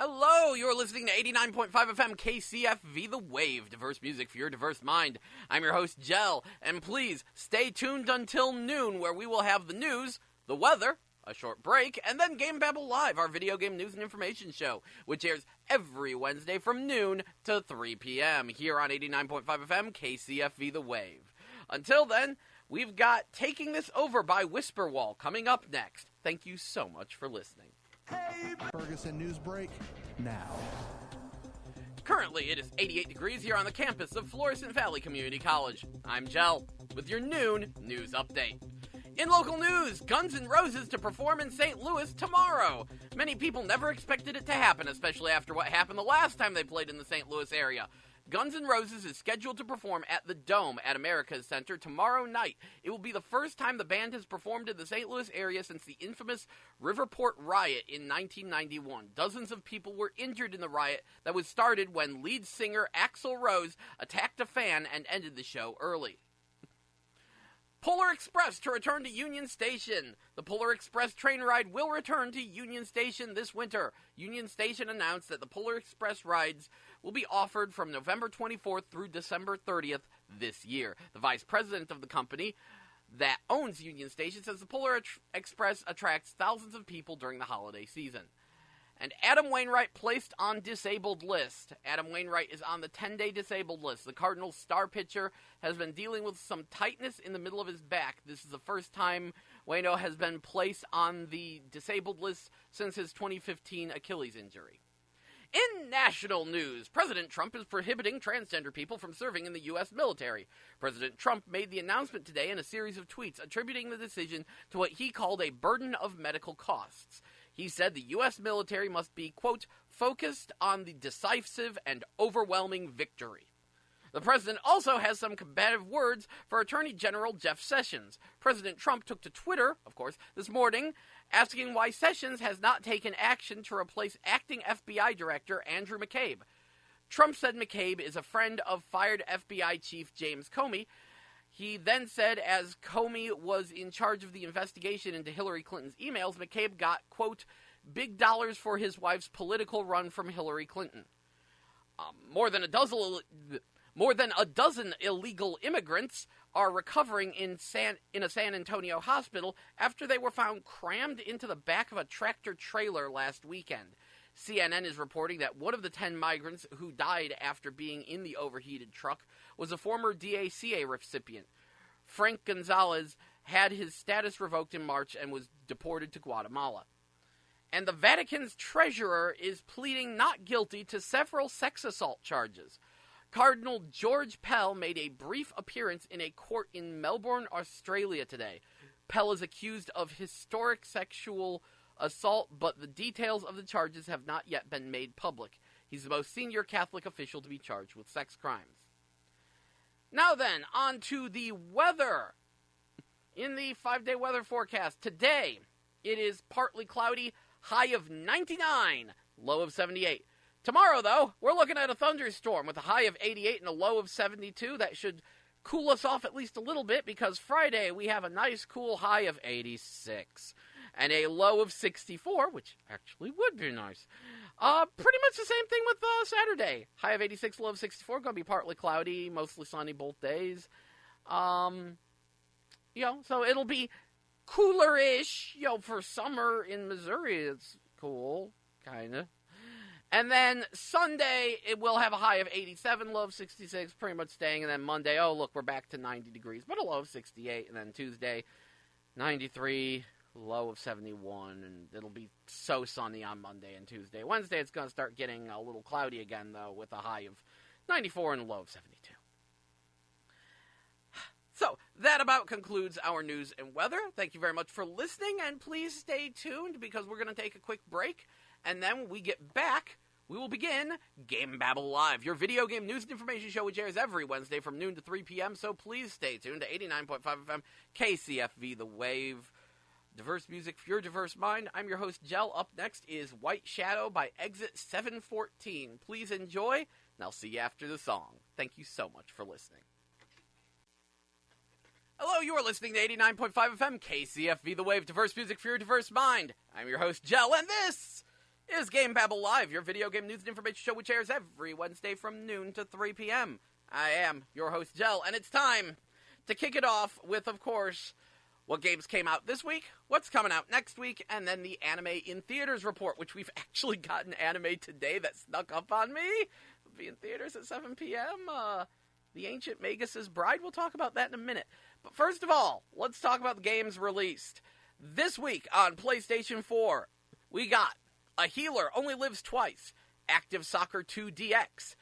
Hello, you're listening to 89.5 FM KCFV The Wave, diverse music for your diverse mind. I'm your host, Jell, and please stay tuned until noon, where we will have the news, the weather, a short break, and then GameBabble Live, our video game news and information show, which airs every Wednesday from noon to 3 p.m. here on 89.5 FM KCFV The Wave. Until then, we've got Taking This Over by Whisperwall coming up next. Thank you so much for listening. Hey, Ferguson News Break now. Currently, it is 88 degrees here on the campus of Florissant Valley Community College. I'm Jell with your noon news update. In local news, Guns N' Roses to perform in St. Louis tomorrow. Many people never expected it to happen, especially after what happened the last time they played in the St. Louis area. Guns N' Roses is scheduled to perform at the Dome at America's Center tomorrow night. It will be the first time the band has performed in the St. Louis area since the infamous Riverport riot in 1991. Dozens of people were injured in the riot that was started when lead singer Axl Rose attacked a fan and ended the show early. Polar Express to return to Union Station. The Polar Express train ride will return to Union Station this winter. Union Station announced that the Polar Express rides will be offered from November 24th through December 30th this year. The vice president of the company that owns Union Station says the Polar Express attracts thousands of people during the holiday season. And Adam Wainwright placed on disabled list. Adam Wainwright is on the 10-day disabled list. The Cardinals' star pitcher has been dealing with some tightness in the middle of his back. This is the first time Waino has been placed on the disabled list since his 2015 Achilles injury. In national news, President Trump is prohibiting transgender people from serving in the U.S. military. President Trump made the announcement today in a series of tweets attributing the decision to what he called a burden of medical costs. He said the U.S. military must be, quote, focused on the decisive and overwhelming victory. The president also has some combative words for Attorney General Jeff Sessions. President Trump took to Twitter, of course, this morning, asking why Sessions has not taken action to replace acting FBI Director Andrew McCabe. Trump said McCabe is a friend of fired FBI Chief James Comey. He then said as Comey was in charge of the investigation into Hillary Clinton's emails, McCabe got, quote, big dollars for his wife's political run from Hillary Clinton. More than a dozen illegal immigrants are recovering in a San Antonio hospital after they were found crammed into the back of a tractor trailer last weekend. CNN is reporting that one of the 10 migrants who died after being in the overheated truck was a former DACA recipient. Frank Gonzalez had his status revoked in March and was deported to Guatemala. And the Vatican's treasurer is pleading not guilty to several sex assault charges. Cardinal George Pell made a brief appearance in a court in Melbourne, Australia today. Pell is accused of historic sexual assault, but the details of the charges have not yet been made public. He's the most senior Catholic official to be charged with sex crimes. Now then, on to the weather. In the 5-day weather forecast, today it is partly cloudy, high of 99, low of 78. Tomorrow, though, we're looking at a thunderstorm with a high of 88 and a low of 72. That should cool us off at least a little bit because Friday we have a nice cool high of 86 and a low of 64, which actually would be nice. Pretty much the same thing with Saturday. High of 86, low of 64. Going to be partly cloudy, mostly sunny both days. So it'll be cooler-ish, for summer in Missouri. It's cool, kind of. And then Sunday, it will have a high of 87, low of 66, pretty much staying. And then Monday, we're back to 90 degrees, but a low of 68. And then Tuesday, 93, low of 71. And it'll be so sunny on Monday and Tuesday. Wednesday, it's going to start getting a little cloudy again, though, with a high of 94 and a low of 72. So, that about concludes our news and weather. Thank you very much for listening, and please stay tuned because we're going to take a quick break. And then when we get back, we will begin GameBabble Live, your video game news and information show, which airs every Wednesday from noon to 3 p.m. So please stay tuned to 89.5 FM KCFV The Wave. Diverse music for your diverse mind. I'm your host, Jell. Up next is White Shadow by Exit 714. Please enjoy, and I'll see you after the song. Thank you so much for listening. Hello, you are listening to 89.5 FM KCFV The Wave. Diverse music for your diverse mind. I'm your host, Jell, and this is GameBabble Live, your video game news and information show which airs every Wednesday from noon to 3 p.m. I am your host, Jell, and it's time to kick it off with, of course, what games came out this week, what's coming out next week, and then the Anime in Theaters report, which we've actually got an anime today that snuck up on me. It'll be in theaters at 7 p.m., The Ancient Magus' Bride. We'll talk about that in a minute. But first of all, let's talk about the games released. This week on PlayStation 4, we got A Healer Only Lives Twice, Active Soccer 2 DX,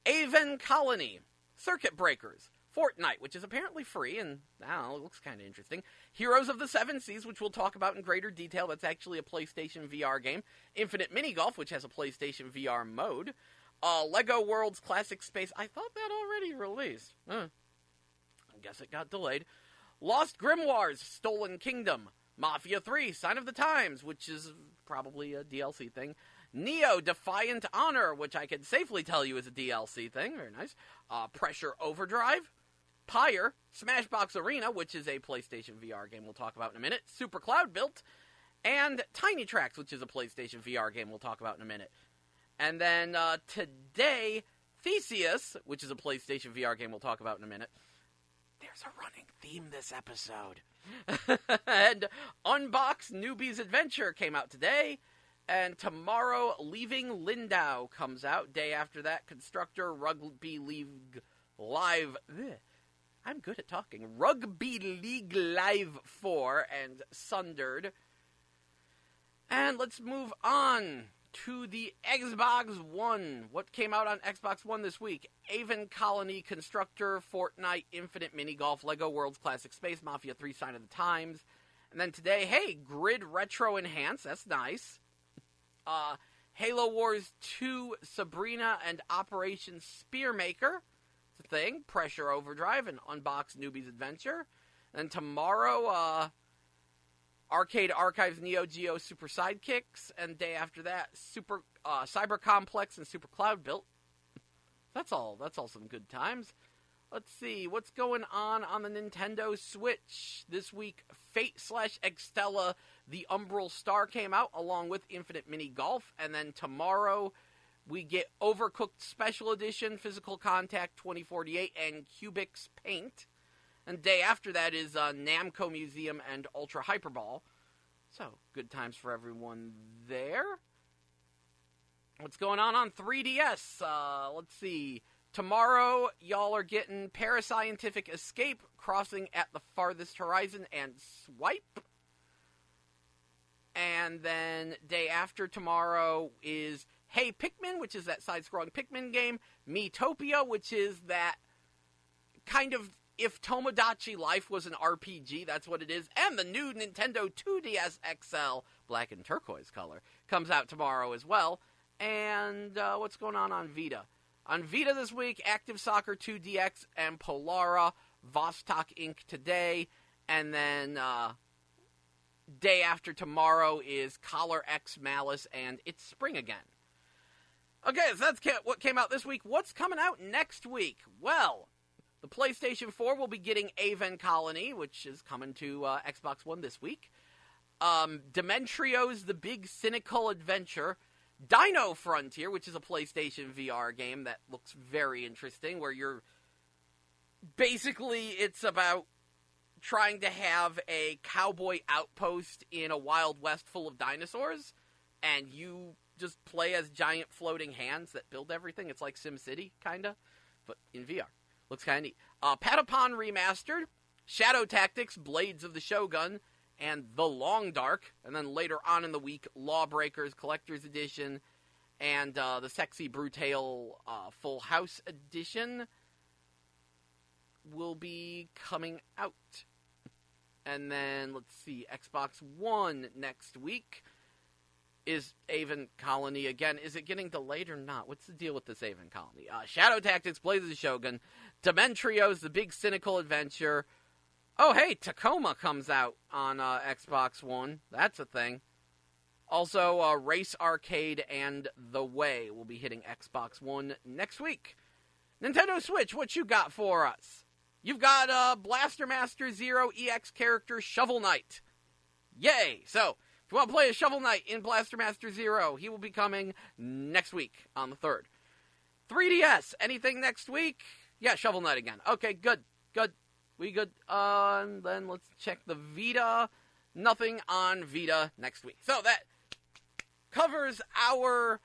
Aven Colony, Circuit Breakers, Fortnite, which is apparently free, and I don't know, it looks kind of interesting, Heroes of the Seven Seas, which we'll talk about in greater detail, that's actually a PlayStation VR game, Infinite Mini Golf, which has a PlayStation VR mode, Lego World's Classic Space, I thought that already released, I guess it got delayed, Lost Grimoires, Stolen Kingdom, Mafia 3, Sign of the Times, which is probably a DLC thing. Neo, Defiant Honor, which I can safely tell you is a DLC thing. Very nice. Pressure Overdrive. Pyre, Smashbox Arena, which is a PlayStation VR game we'll talk about in a minute. Super Cloud Built. And Tiny Tracks, which is a PlayStation VR game we'll talk about in a minute. And then today, Theseus, which is a PlayStation VR game we'll talk about in a minute. There's a running theme this episode. And Unbox Newbie's Adventure came out today. And tomorrow, Leaving Lindau comes out. Day after that, Constructor Rugby League Live. I'm good at talking. Rugby League Live 4 and Sundered. And let's move on to the Xbox One. What came out on Xbox One this week? Aven Colony, Constructor, Fortnite, Infinite Mini Golf, Lego World's Classic Space, Mafia 3, Sign of the Times. And then today, hey, Grid Retro Enhance, that's nice. Halo Wars 2, Sabrina, and Operation Spearmaker. It's a thing. Pressure Overdrive and Unbox Newbie's Adventure. And tomorrow, Arcade Archives Neo Geo Super Sidekicks, and day after that, Cyber Complex and Super Cloud Built. That's all some good times. Let's see, what's going on the Nintendo Switch this week? Fate/Extella, The Umbral Star came out, along with Infinite Mini Golf, and then tomorrow we get Overcooked Special Edition, Physical Contact 2048, and Cubics Paint. And day after that is Namco Museum and Ultra Hyperball. So, good times for everyone there. What's going on 3DS? Let's see. Tomorrow, y'all are getting Parascientific Escape, Crossing at the Farthest Horizon, and Swipe. And then day after tomorrow is Hey Pikmin, which is that side-scrolling Pikmin game. Miitopia, which is that kind of if Tomodachi Life was an RPG, that's what it is. And the new Nintendo 2DS XL, black and turquoise color, comes out tomorrow as well. And what's going on Vita? On Vita this week, Active Soccer 2 DX and Polara, Vostok Inc. today. And then day after tomorrow is Collar X Malice and It's Spring Again. Okay, so that's what came out this week. What's coming out next week? Well, the PlayStation 4 will be getting Aven Colony, which is coming to Xbox One this week. Dementrio's The Big Cynical Adventure. Dino Frontier, which is a PlayStation VR game that looks very interesting, where you're... Basically, it's about trying to have a cowboy outpost in a Wild West full of dinosaurs, and you just play as giant floating hands that build everything. It's like SimCity, kinda, but in VR. Looks kind of neat. Patapon Remastered, Shadow Tactics, Blades of the Shogun, and The Long Dark. And then later on in the week, Lawbreakers Collector's Edition, and the Sexy Brutale Full House Edition will be coming out. And then, let's see, Xbox One next week is Aven Colony again. Is it getting delayed or not? What's the deal with this Aven Colony? Shadow Tactics, Blades of the Shogun, Dementrio's The Big Cynical Adventure. Oh, hey, Tacoma comes out on Xbox One. That's a thing. Also, Race Arcade and The Way will be hitting Xbox One next week. Nintendo Switch, what you got for us? You've got Blaster Master Zero EX character Shovel Knight. Yay! So, If you want to play a Shovel Knight in Blaster Master Zero, he will be coming next week on the 3rd. 3DS, anything next week? Yeah, Shovel Knight again. Okay, good. We good. And then let's check the Vita. Nothing on Vita next week. So that covers our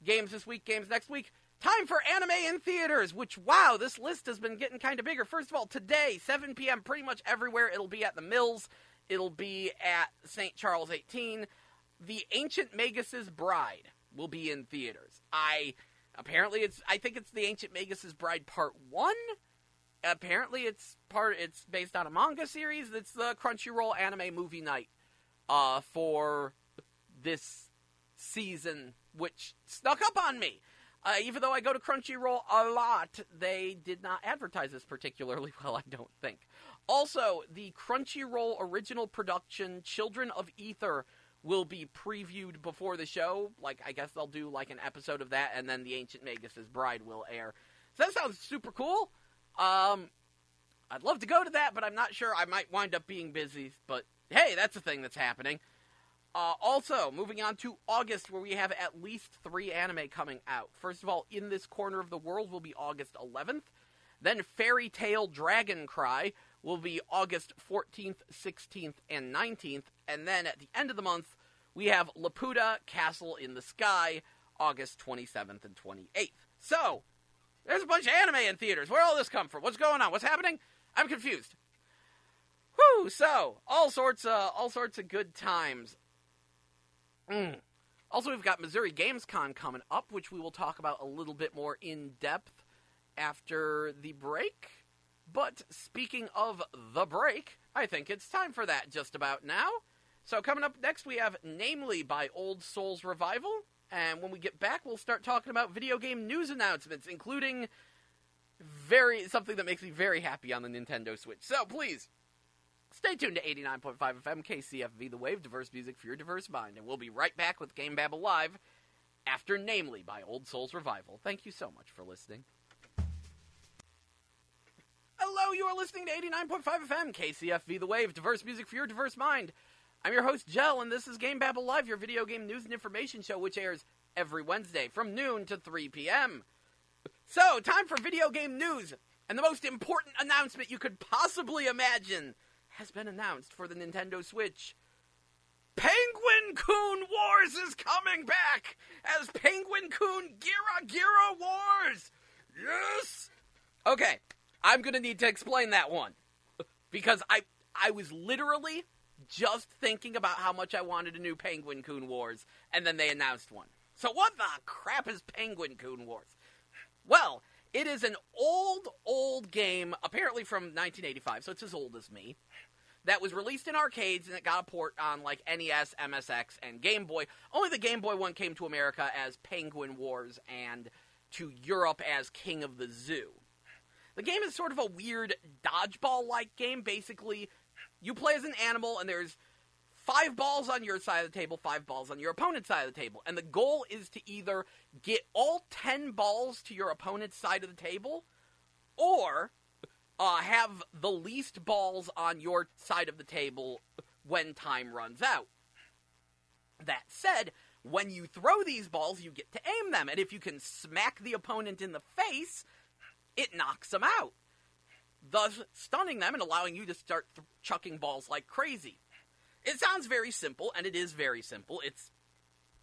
games this week, games next week. Time for anime in theaters, which, wow, this list has been getting kind of bigger. First of all, today, 7 p.m., pretty much everywhere. It'll be at the Mills. It'll be at St. Charles 18. The Ancient Magus's Bride will be in theaters. I think it's The Ancient Magus's Bride Part 1. Apparently it's based on a manga series. It's the Crunchyroll anime movie night for this season, which snuck up on me. Even though I go to Crunchyroll a lot, they did not advertise this particularly well, I don't think. Also, the Crunchyroll original production, Children of Ether, will be previewed before the show. Like, I guess they'll do, like, an episode of that, and then The Ancient Magus's Bride will air. So that sounds super cool. I'd love to go to that, but I'm not sure. I might wind up being busy, but hey, that's a thing that's happening. Also, moving on to August, where we have at least 3 anime coming out. First of all, In This Corner of the World will be August 11th. Then Fairy Tail Dragon Cry will be August 14th, 16th, and 19th. And then at the end of the month, we have Laputa Castle in the Sky, August 27th and 28th. So, there's a bunch of anime in theaters. Where all this come from? What's going on? What's happening? I'm confused. Whew, so, all sorts of good times. Also, we've got Missouri Gamescom coming up, which we will talk about a little bit more in depth after the break. But speaking of the break, I think it's time for that just about now. So coming up next, we have Namely by Old Souls Revival. And when we get back, we'll start talking about video game news announcements, including something that makes me very happy on the Nintendo Switch. So please, stay tuned to 89.5 FM KCFV The Wave, diverse music for your diverse mind. And we'll be right back with GameBabble Live after Namely by Old Souls Revival. Thank you so much for listening. Hello, you are listening to 89.5 FM KCFV The Wave, diverse music for your diverse mind. I'm your host, Jell, and this is GameBabble Live, your video game news and information show, which airs every Wednesday from noon to 3 p.m. So, time for video game news, and the most important announcement you could possibly imagine has been announced for the Nintendo Switch. Penguin-Kun Wars is coming back as Penguin-Kun Gira Wars! Yes! Okay, I'm gonna need to explain that one, because I was literally just thinking about how much I wanted a new Penguin-Kun Wars, and then they announced one. So what the crap is Penguin-Kun Wars? Well, it is an old game, apparently from 1985, so it's as old as me, that was released in arcades, and it got a port on, like, NES, MSX, and Game Boy. Only the Game Boy one came to America as Penguin Wars, and to Europe as King of the Zoo. The game is sort of a weird dodgeball-like game. Basically, you play as an animal, and there's 5 balls on your side of the table, 5 balls on your opponent's side of the table. And the goal is to either get all 10 balls to your opponent's side of the table, or have the least balls on your side of the table when time runs out. That said, when you throw these balls, you get to aim them. And if you can smack the opponent in the face, it knocks them out, thus stunning them and allowing you to start chucking balls like crazy. It sounds very simple, and it is very simple. It's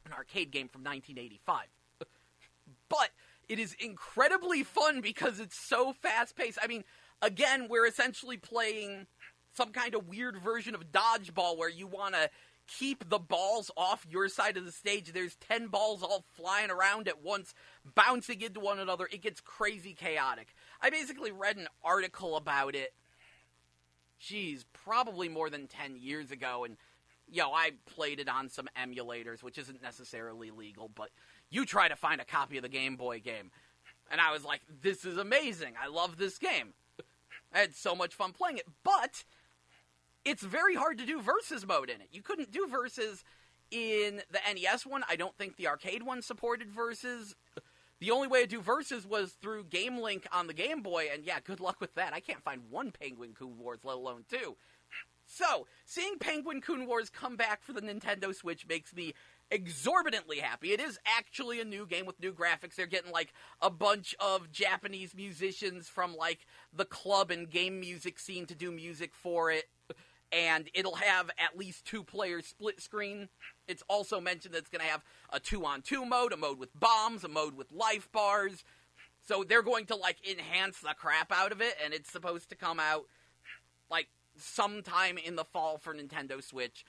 an arcade game from 1985. But it is incredibly fun because it's so fast-paced. I mean, again, we're essentially playing some kind of weird version of dodgeball where you want to keep the balls off your side of the stage. There's 10 balls all flying around at once, bouncing into one another. It gets crazy chaotic. I basically read an article about it, probably more than 10 years ago, and, I played it on some emulators, which isn't necessarily legal, but you try to find a copy of the Game Boy game. And I was like, this is amazing. I love this game. I had so much fun playing it, but it's very hard to do versus mode in it. You couldn't do versus in the NES one. I don't think the arcade one supported versus. The only way to do versus was through Game Link on the Game Boy, and yeah, good luck with that. I can't find one Penguin-Kun Wars, let alone 2. So, seeing Penguin-Kun Wars come back for the Nintendo Switch makes me exorbitantly happy. It is actually a new game with new graphics. They're getting, like, a bunch of Japanese musicians from, like, the club and game music scene to do music for it. And it'll have at least 2-player split screen. It's also mentioned that it's going to have a 2-on-2 mode, a mode with bombs, a mode with life bars. So they're going to, like, enhance the crap out of it, and it's supposed to come out, like, sometime in the fall for Nintendo Switch.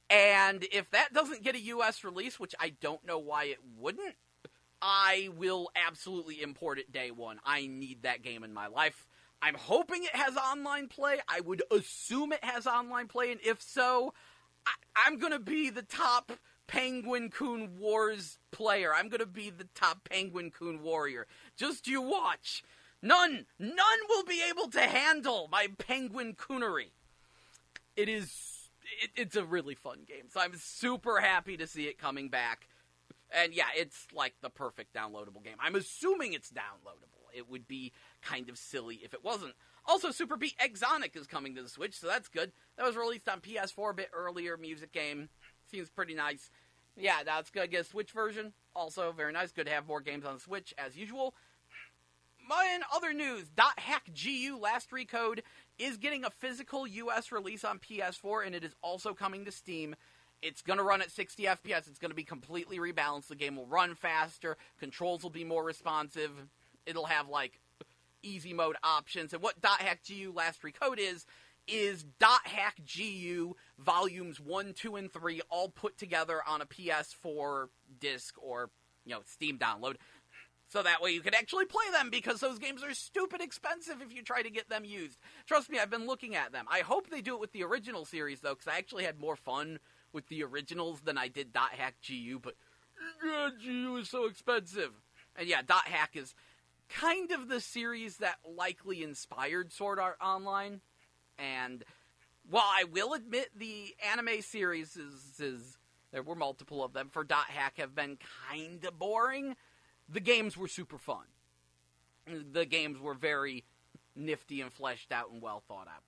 And if that doesn't get a US release, which I don't know why it wouldn't, I will absolutely import it day one. I need that game in my life. I'm hoping it has online play. I would assume it has online play, and if so, I'm going to be the top Penguin-Kun Wars player. I'm going to be the top Penguin-Kun warrior. Just you watch. None will be able to handle my Penguin-Coonery. It's a really fun game, so I'm super happy to see it coming back. And yeah, it's like the perfect downloadable game. I'm assuming it's downloadable. It would be kind of silly if it wasn't. Also, Super Beat Exonic is coming to the Switch, so that's good. That was released on PS4 a bit earlier, music game. Seems pretty nice. Yeah, now it's going to get a Switch version. Also, very nice. Good to have more games on the Switch, as usual. In other news, .hack GU Last Recode is getting a physical US release on PS4, and it is also coming to Steam. It's going to run at 60 FPS. It's going to be completely rebalanced. The game will run faster. Controls will be more responsive. It'll have, like, easy mode options. And what .hack GU Last Recode is .hack GU volumes 1, 2, and 3 all put together on a PS4 disc or, Steam download. So that way you can actually play them, because those games are stupid expensive if you try to get them used. Trust me, I've been looking at them. I hope they do it with the original series, though, because I actually had more fun with the originals than I did .hack GU, but GU is so expensive. And yeah, .hack is kind of the series that likely inspired Sword Art Online. And while I will admit the anime series there were multiple of them for .hack, have been kind of boring, the games were super fun. The games were very nifty and fleshed out and well thought out.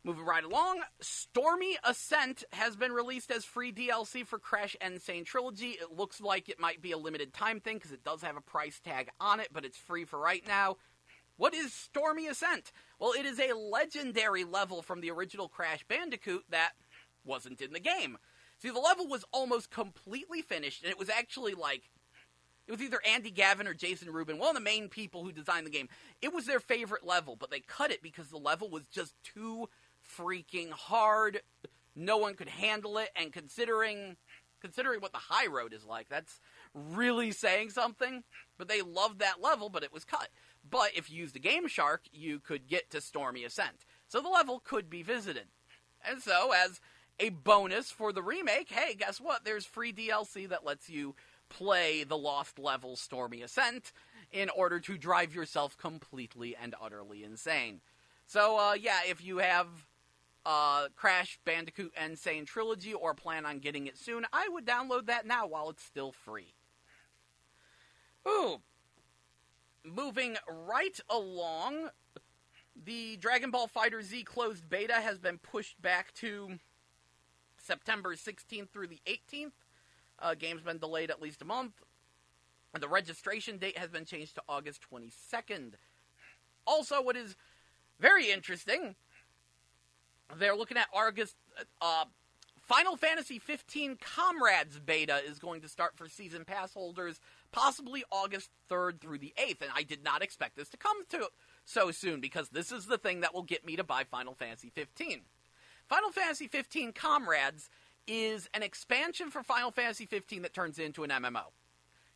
Moving right along, Stormy Ascent has been released as free DLC for Crash N. Trilogy. It looks like it might be a limited time thing, because it does have a price tag on it, but it's free for right now. What is Stormy Ascent? Well, it is a legendary level from the original Crash Bandicoot that wasn't in the game. See, the level was almost completely finished, and it was actually it was either Andy Gavin or Jason Rubin, one of the main people who designed the game. It was their favorite level, but they cut it because the level was just too freaking hard. No one could handle it, and considering what the high road is like, that's really saying something. But they loved that level, but it was cut. But if you used the Game Shark, you could get to Stormy Ascent. So the level could be visited. And so, as a bonus for the remake, hey, guess what? There's free DLC that lets you play the lost level Stormy Ascent in order to drive yourself completely and utterly insane. So, yeah, if you have Crash Bandicoot Insane Trilogy or plan on getting it soon, I would download that now while it's still free. Ooh. Moving right along, the Dragon Ball FighterZ closed beta has been pushed back to September 16th through the 18th. Game's been delayed at least a month. And the registration date has been changed to August 22nd. Also, what is very interesting, they're looking at Final Fantasy 15 Comrades beta is going to start for Season Pass holders, possibly August 3rd through the 8th. And I did not expect this to come to so soon, because this is the thing that will get me to buy Final Fantasy 15. Final Fantasy 15 Comrades is an expansion for Final Fantasy 15 that turns into an MMO.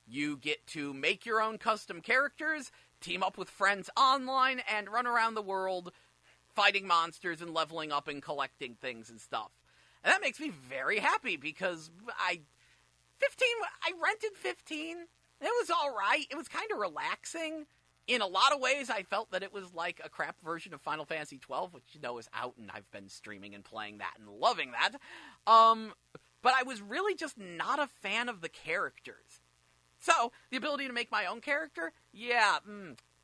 You get to make your own custom characters, team up with friends online, and run around the world fighting monsters and leveling up and collecting things and stuff. And that makes me very happy, because I rented 15. It was alright. It was kind of relaxing. In a lot of ways, I felt that it was like a crap version of Final Fantasy 12, which is out, and I've been streaming and playing that and loving that. But I was really just not a fan of the characters. So, the ability to make my own character,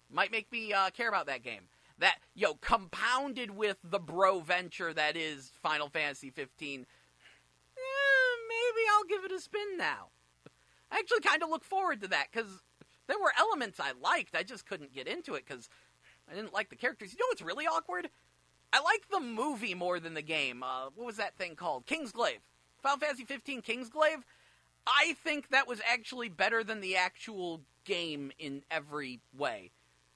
might make me care about that game. that, compounded with the bro venture that is Final Fantasy 15, maybe I'll give it a spin now. I actually kind of look forward to that, because there were elements I liked, I just couldn't get into it, because I didn't like the characters. You know what's really awkward? I like the movie more than the game. What was that thing called? Kingsglaive. Final Fantasy 15 Kingsglaive? I think that was actually better than the actual game in every way.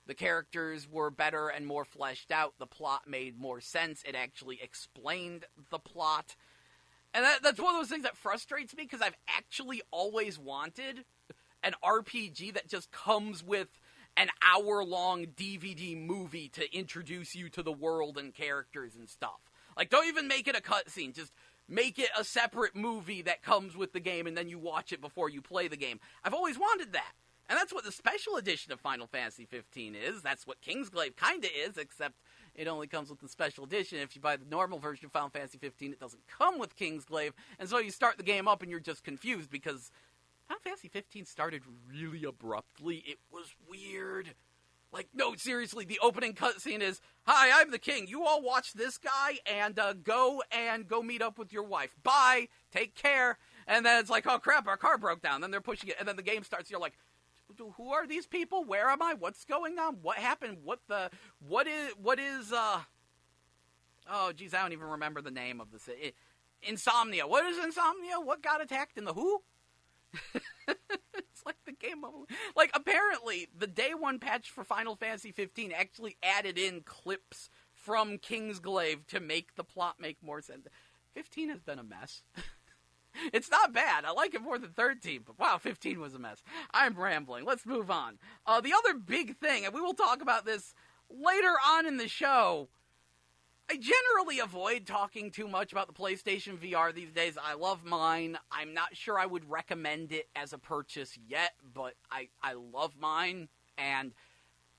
The characters were better and more fleshed out. The plot made more sense. It actually explained the plot. And that's one of those things that frustrates me, because I've actually always wanted an RPG that just comes with an hour-long DVD movie to introduce you to the world and characters and stuff. Like, don't even make it a cutscene. Just make it a separate movie that comes with the game, and then you watch it before you play the game. I've always wanted that. And that's what the special edition of Final Fantasy 15 is. That's what Kingsglaive kinda is, except it only comes with the special edition. If you buy the normal version of Final Fantasy 15, it doesn't come with Kingsglaive, and so you start the game up and you're just confused, because Final Fantasy 15 started really abruptly. It was weird. Like, no, seriously, the opening cutscene is, "Hi, I'm the king. You all watch this guy, and go meet up with your wife. Bye. Take care." And then it's like, "Oh, crap, our car broke down." Then they're pushing it, and then the game starts, you're like, who are these people? Where am I? What's going on? What happened? What is, oh, geez, I don't even remember the name of this. Insomnia. What is Insomnia? What got attacked in the who? It's like the game of, like, apparently, the day one patch for Final Fantasy 15 actually added in clips from Kingsglaive to make the plot make more sense. 15 has been a mess. It's not bad. I like it more than 13, but wow, 15 was a mess. I'm rambling. Let's move on. The other big thing, and we will talk about this later on in the show, I generally avoid talking too much about the PlayStation VR these days. I love mine. I'm not sure I would recommend it as a purchase yet, but I love mine. And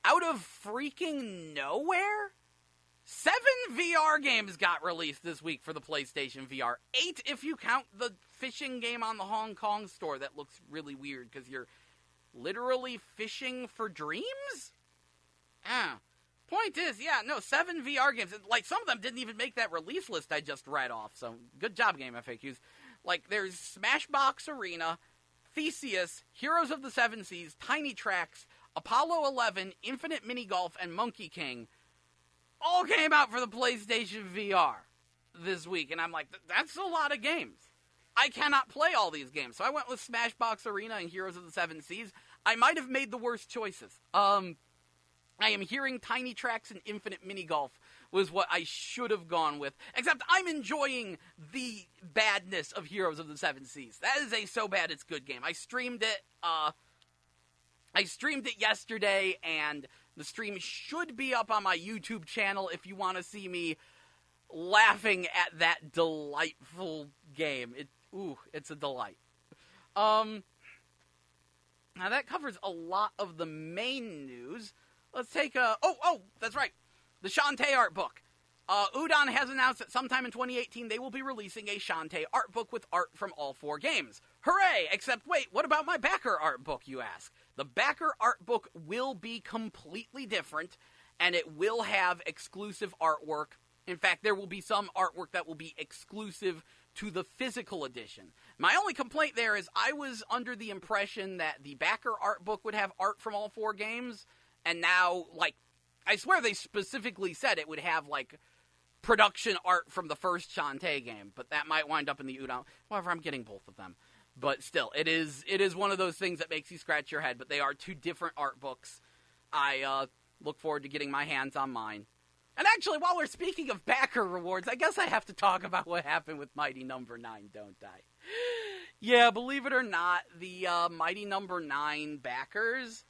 out of freaking nowhere, 7 VR games got released this week for the PlayStation VR. 8 if you count the fishing game on the Hong Kong store that looks really weird because you're literally fishing for dreams? Point is, 7 VR games. Like, some of them didn't even make that release list I just read off, so good job, Game FAQs. Like, there's Smashbox Arena, Theseus, Heroes of the Seven Seas, Tiny Tracks, Apollo 11, Infinite Mini Golf, and Monkey King all came out for the PlayStation VR this week, and I'm like, that's a lot of games. I cannot play all these games, so I went with Smashbox Arena and Heroes of the Seven Seas. I might have made the worst choices. I am hearing Tiny Tracks and Infinite Mini Golf was what I should have gone with, except I'm enjoying the badness of Heroes of the Seven Seas. That is a so bad it's good game. I streamed it yesterday, and the stream should be up on my YouTube channel if you want to see me laughing at that delightful game. It's a delight. Now that covers a lot of the main news. Let's take that's right. The Shantae art book. Udon has announced that sometime in 2018 they will be releasing a Shantae art book with art from all 4 games. Hooray! Except, wait, what about my backer art book, you ask? The backer art book will be completely different, and it will have exclusive artwork. In fact, there will be some artwork that will be exclusive to the physical edition. My only complaint there is I was under the impression that the backer art book would have art from all 4 games, and now, like, I swear they specifically said it would have, like, production art from the first Shantae game, but that might wind up in the Udon. However, I'm getting both of them. But still, it is one of those things that makes you scratch your head, but they are 2 different art books. I look forward to getting my hands on mine. And actually, while we're speaking of backer rewards, I guess I have to talk about what happened with Mighty Number 9, don't I? Yeah, believe it or not, the Mighty Number 9 backers,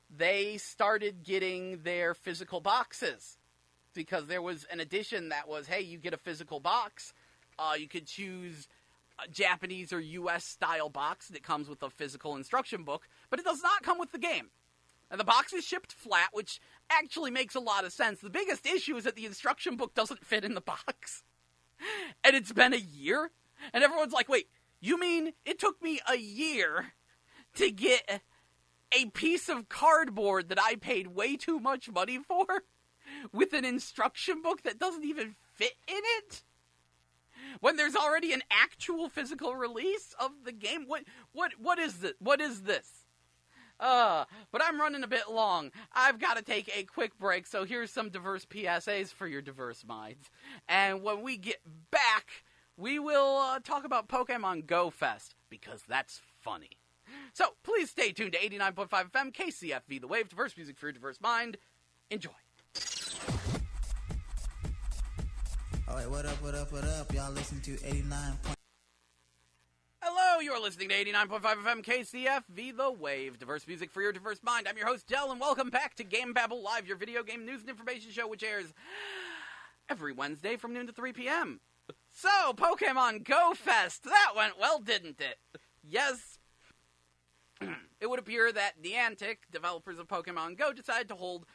they started getting their physical boxes. Because there was an edition that was, hey, you get a physical box. You could choose a Japanese or US style box that comes with a physical instruction book, but it does not come with the game. And the box is shipped flat, which actually makes a lot of sense. The biggest issue is that the instruction book doesn't fit in the box. And it's been a year? And everyone's like, wait, you mean it took me a year to get a piece of cardboard that I paid way too much money for? with an instruction book that doesn't even fit in it? When there's already an actual physical release of the game? What is this? What is this? But I'm running a bit long. I've got to take a quick break, so here's some diverse PSAs for your diverse minds. And when we get back, we will talk about Pokemon Go Fest, because that's funny. So, please stay tuned to 89.5 FM KCFV The Wave, diverse music for your diverse mind. Enjoy. Alright, what up? Y'all listen to 89. Hello, you're listening to 89.5 FM KCFV The Wave, diverse music for your diverse mind. I'm your host, Del, and welcome back to GameBabble Live, your video game news and information show, which airs every Wednesday from noon to 3 p.m. So, Pokemon Go Fest, that went well, didn't it? Yes. It would appear that Niantic, developers of Pokemon Go, decided to hold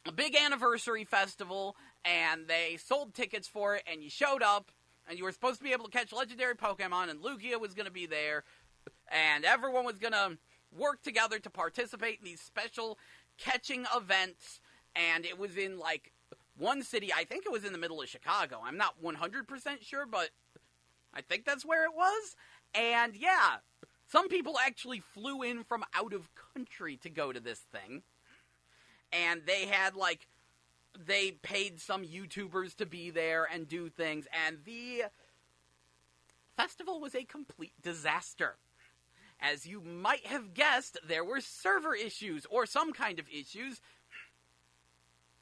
a big anniversary festival, and they sold tickets for it, and you showed up, and you were supposed to be able to catch legendary Pokemon, and Lugia was going to be there, and everyone was going to work together to participate in these special catching events, and it was in, like, one city. I think it was in the middle of Chicago. I'm not 100% sure, but I think that's where it was, and yeah, some people actually flew in from out of country to go to this thing, and they had, like, they paid some YouTubers to be there and do things, and the festival was a complete disaster. As you might have guessed, there were server issues, or some kind of issues.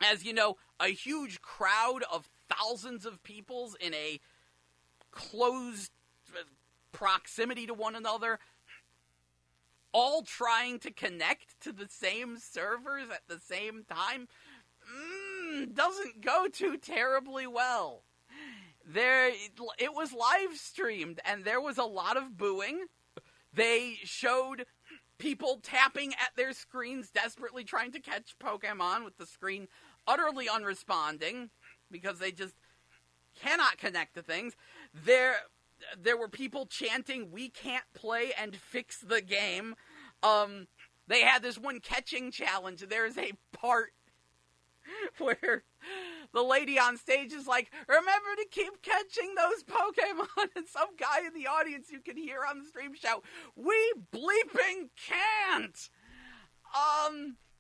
As you know, a huge crowd of thousands of people in a closed proximity to one another, all trying to connect to the same servers at the same time, doesn't go too terribly well. It was live streamed, and there was a lot of booing. They showed people tapping at their screens, desperately trying to catch Pokemon, with the screen utterly unresponding, because they just cannot connect to things. There were people chanting, "We can't play and fix the game." They had this one catching challenge. There's a part where the lady on stage is like, "Remember to keep catching those Pokemon," and some guy in the audience you can hear on the stream shout, "We bleeping can't!"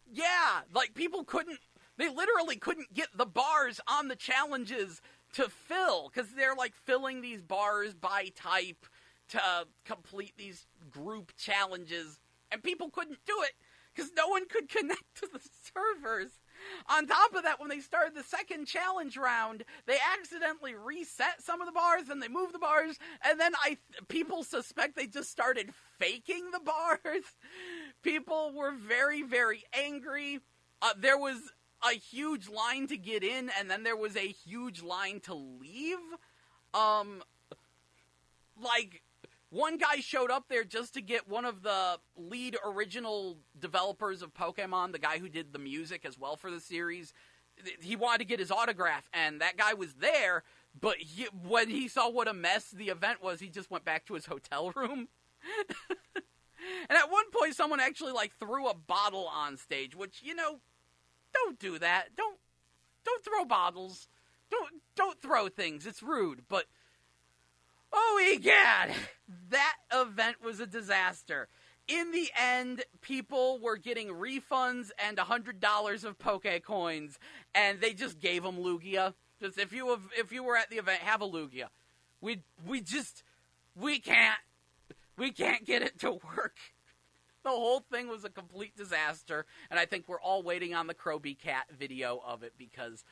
Yeah, like, they literally couldn't get the bars on the challenges to fill, because they're, like, filling these bars by type to complete these group challenges, and people couldn't do it, because no one could connect to the servers. On top of that, when they started the second challenge round, they accidentally reset some of the bars, and they moved the bars, and then people suspect they just started faking the bars. People were very, very angry. There was a huge line to get in, and then there was a huge line to leave. Like, one guy showed up there just to get one of the lead original developers of Pokemon, the guy who did the music as well for the series. He wanted to get his autograph, and that guy was there, but when he saw what a mess the event was, he just went back to his hotel room. And at one point, someone actually, like, threw a bottle on stage, which, don't do that. Don't throw bottles. Don't throw things. It's rude, but oh, egad, that event was a disaster. In the end, people were getting refunds and $100 of Pokecoins, and they just gave them Lugia. Just if you were at the event, have a Lugia. We can't get it to work. The whole thing was a complete disaster, and I think we're all waiting on the Croby Cat video of it, because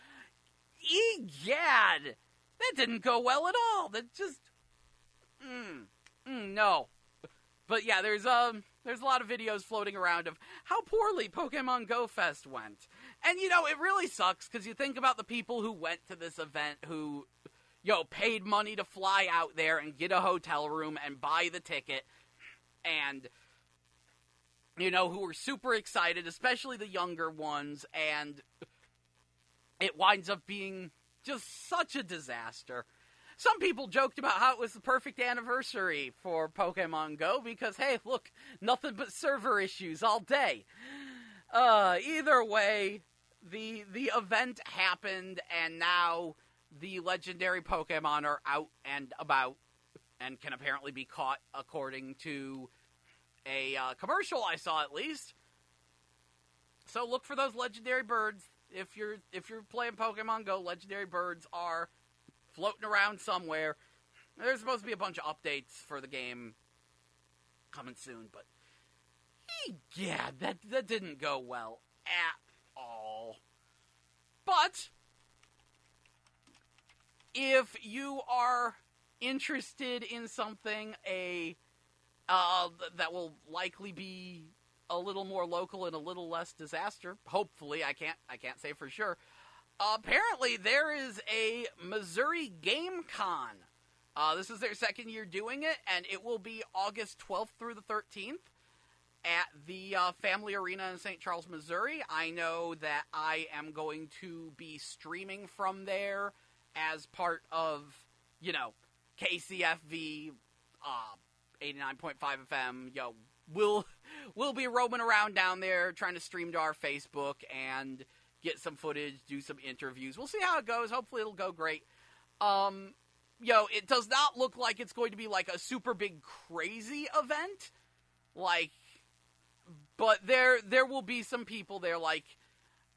egad, that didn't go well at all. That just no. But yeah, there's a lot of videos floating around of how poorly Pokemon Go Fest went. And it really sucks, because you think about the people who went to this event who, paid money to fly out there and get a hotel room and buy the ticket, and, who were super excited, especially the younger ones, and it winds up being just such a disaster. Some people joked about how it was the perfect anniversary for Pokemon Go because, hey, look, nothing but server issues all day. Either way, the event happened, and now the legendary Pokemon are out and about and can apparently be caught, according to a commercial I saw, at least. So look for those legendary birds. If you're playing Pokemon Go, legendary birds are floating around somewhere. There's supposed to be a bunch of updates for the game coming soon, but yeah, that didn't go well at all. But if you are interested in something that will likely be a little more local and a little less disaster, hopefully, I can't say for sure. Apparently, there is a Missouri Game Con. This is their second year doing it, and it will be August 12th through the 13th at the Family Arena in St. Charles, Missouri. I know that I am going to be streaming from there as part of, KCFV 89.5 FM. We'll be roaming around down there trying to stream to our Facebook and get some footage, do some interviews. We'll see how it goes. Hopefully it'll go great. It does not look like it's going to be like a super big crazy event. But there will be some people there, like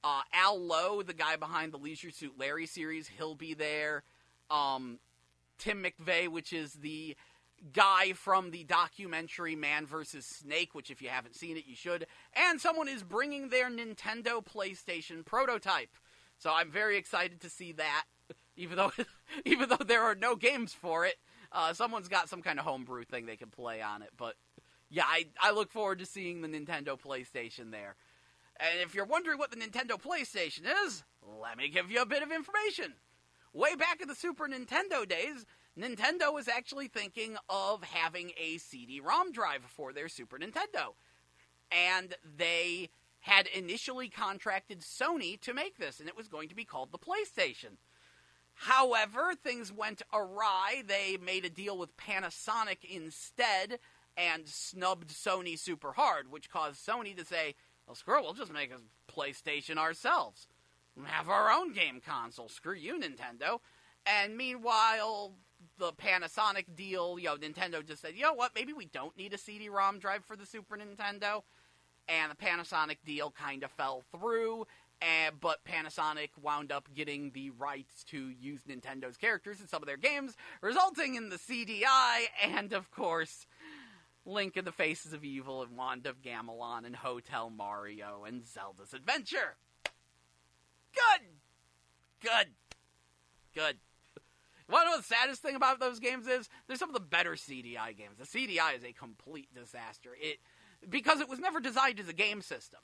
Al Lowe, the guy behind the Leisure Suit Larry series. He'll be there. Tim McVeigh, which is the guy from the documentary Man vs. Snake, which if you haven't seen it, you should. And someone is bringing their Nintendo PlayStation prototype. So I'm very excited to see that, even though there are no games for it. Someone's got some kind of homebrew thing they can play on it. But yeah, I look forward to seeing the Nintendo PlayStation there. And if you're wondering what the Nintendo PlayStation is, let me give you a bit of information. Way back in the Super Nintendo days, Nintendo was actually thinking of having a CD-ROM drive for their Super Nintendo. And they had initially contracted Sony to make this, and it was going to be called the PlayStation. However, things went awry. They made a deal with Panasonic instead and snubbed Sony super hard, which caused Sony to say, well, screw it, we'll just make a PlayStation ourselves. We'll have our own game console. Screw you, Nintendo. And meanwhile, the Panasonic deal, Nintendo just said, you know what, maybe we don't need a CD-ROM drive for the Super Nintendo. And the Panasonic deal kind of fell through, but Panasonic wound up getting the rights to use Nintendo's characters in some of their games, resulting in the CDI, and of course, Link in the Faces of Evil, and Wand of Gamelon, and Hotel Mario, and Zelda's Adventure. Good. You want to know the saddest thing about those games is? They're some of the better CDI games. The CDI is a complete disaster. Because it was never designed as a game system.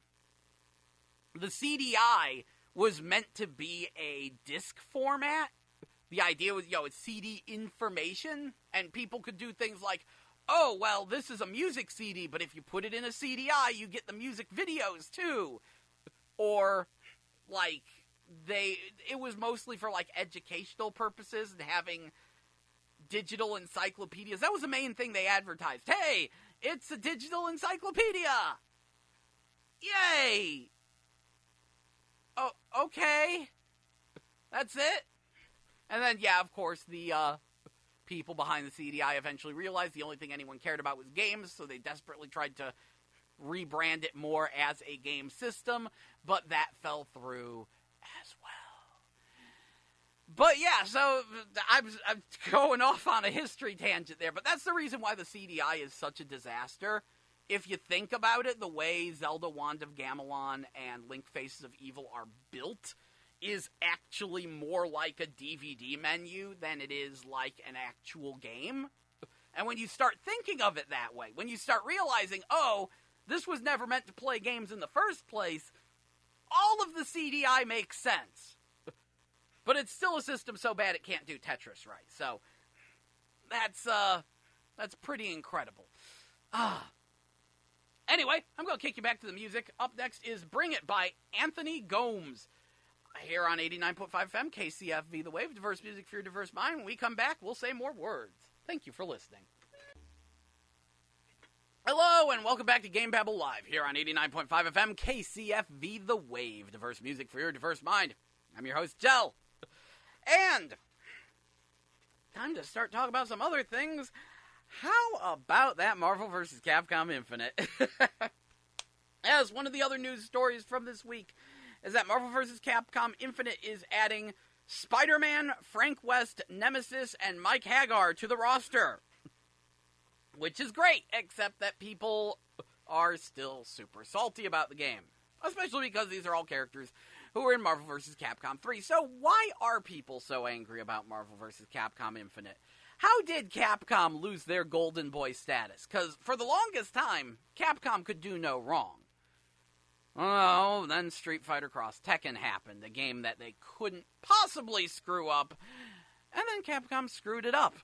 The CDI was meant to be a disc format. The idea was, it's CD information, and people could do things like, oh, well, this is a music CD, but if you put it in a CDI, you get the music videos, too. Or, it was mostly for, educational purposes and having digital encyclopedias. That was the main thing they advertised. Hey, it's a digital encyclopedia! Yay! Oh, okay. That's it? And then, of course, the people behind the CDI eventually realized the only thing anyone cared about was games, so they desperately tried to rebrand it more as a game system, but that fell through as well. But so I'm going off on a history tangent there, but that's the reason why the CDI is such a disaster. If you think about it, the way Zelda Wand of Gamelon and Link Faces of Evil are built is actually more like a DVD menu than it is like an actual game. And when you start thinking of it that way, when you start realizing, oh, this was never meant to play games in the first place, all of the CDI makes sense. But it's still a system so bad it can't do Tetris right. So, that's pretty incredible. Anyway, I'm going to kick you back to the music. Up next is Bring It by Anthony Gomes. Here on 89.5 FM, KCFV The Wave, diverse music for your diverse mind. When we come back, we'll say more words. Thank you for listening. Hello, Hello and welcome back to GameBabble Live here on 89.5 FM KCFV The Wave. Diverse music for your diverse mind. I'm your host, Jell. And time to start talking about some other things. How about that Marvel vs. Capcom Infinite? As one of the other news stories from this week is that Marvel vs. Capcom Infinite is adding Spider-Man, Frank West, Nemesis, and Mike Hagar to the roster. Which is great, except that people are still super salty about the game. Especially because these are all characters who were in Marvel vs. Capcom 3. So why are people so angry about Marvel vs. Capcom Infinite? How did Capcom lose their golden boy status? Because for the longest time, Capcom could do no wrong. Oh, then Street Fighter Cross Tekken happened, a game that they couldn't possibly screw up, and then Capcom screwed it up.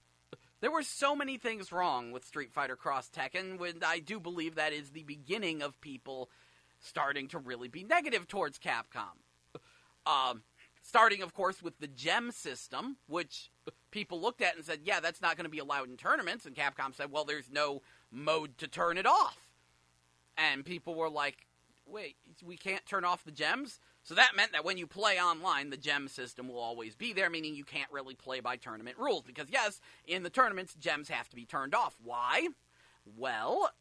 There were so many things wrong with Street Fighter Cross Tekken, when I do believe that is the beginning of people starting to really be negative towards Capcom. Starting, of course, with the gem system, which people looked at and said, yeah, that's not going to be allowed in tournaments, and Capcom said, well, there's no mode to turn it off. And people were like, wait, we can't turn off the gems? So that meant that when you play online, the gem system will always be there, meaning you can't really play by tournament rules. Because yes, in the tournaments, gems have to be turned off. Why? Well,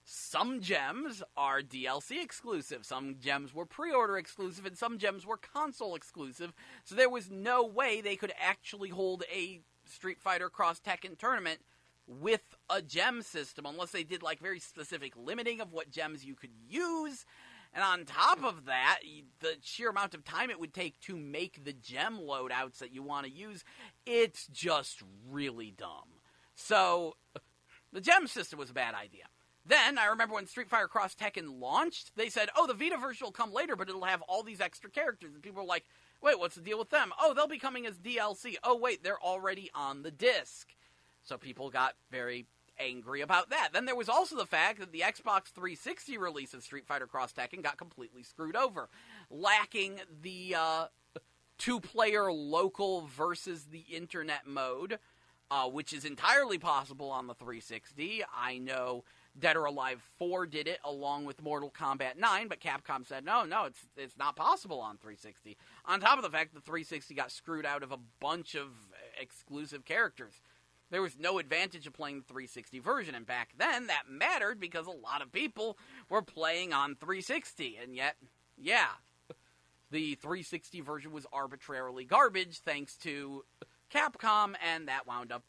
some gems are DLC exclusive, some gems were pre-order exclusive, and some gems were console exclusive. So there was no way they could actually hold a Street Fighter Cross Tekken tournament with a gem system, unless they did like very specific limiting of what gems you could use. And on top of that, the sheer amount of time it would take to make the gem loadouts that you want to use, it's just really dumb. So, the gem system was a bad idea. Then, I remember when Street Fighter Cross Tekken launched, they said, oh, the Vita version will come later, but it'll have all these extra characters. And people were like, wait, what's the deal with them? Oh, they'll be coming as DLC. Oh, wait, they're already on the disc. So people got very angry about that. Then there was also the fact that the Xbox 360 release of Street Fighter Cross Tekken got completely screwed over, lacking the two-player local versus the internet mode, which is entirely possible on the 360. I know Dead or Alive 4 did it along with Mortal Kombat 9, but Capcom said, no, it's not possible on 360. On top of the fact that the 360 got screwed out of a bunch of exclusive characters. There was no advantage of playing the 360 version, and back then, that mattered because a lot of people were playing on 360, and yet, yeah, the 360 version was arbitrarily garbage thanks to Capcom, and that wound up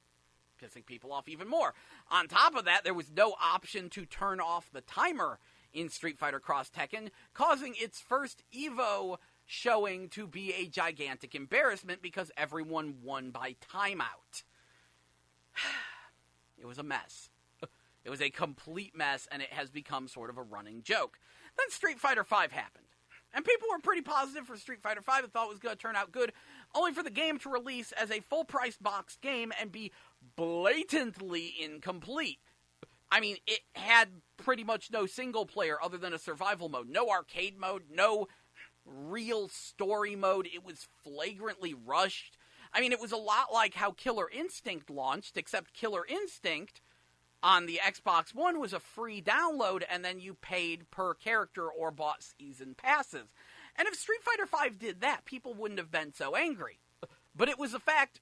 pissing people off even more. On top of that, there was no option to turn off the timer in Street Fighter Cross Tekken, causing its first EVO showing to be a gigantic embarrassment because everyone won by timeout. It was a mess. It was a complete mess, and it has become sort of a running joke. Then Street Fighter V happened. And people were pretty positive for Street Fighter V and thought it was going to turn out good, only for the game to release as a full-price boxed game and be blatantly incomplete. I mean, it had pretty much no single-player other than a survival mode. No arcade mode, no real story mode. It was flagrantly rushed. I mean, it was a lot like how Killer Instinct launched, except Killer Instinct on the Xbox One was a free download, and then you paid per character or bought season passes. And if Street Fighter V did that, people wouldn't have been so angry. But it was the fact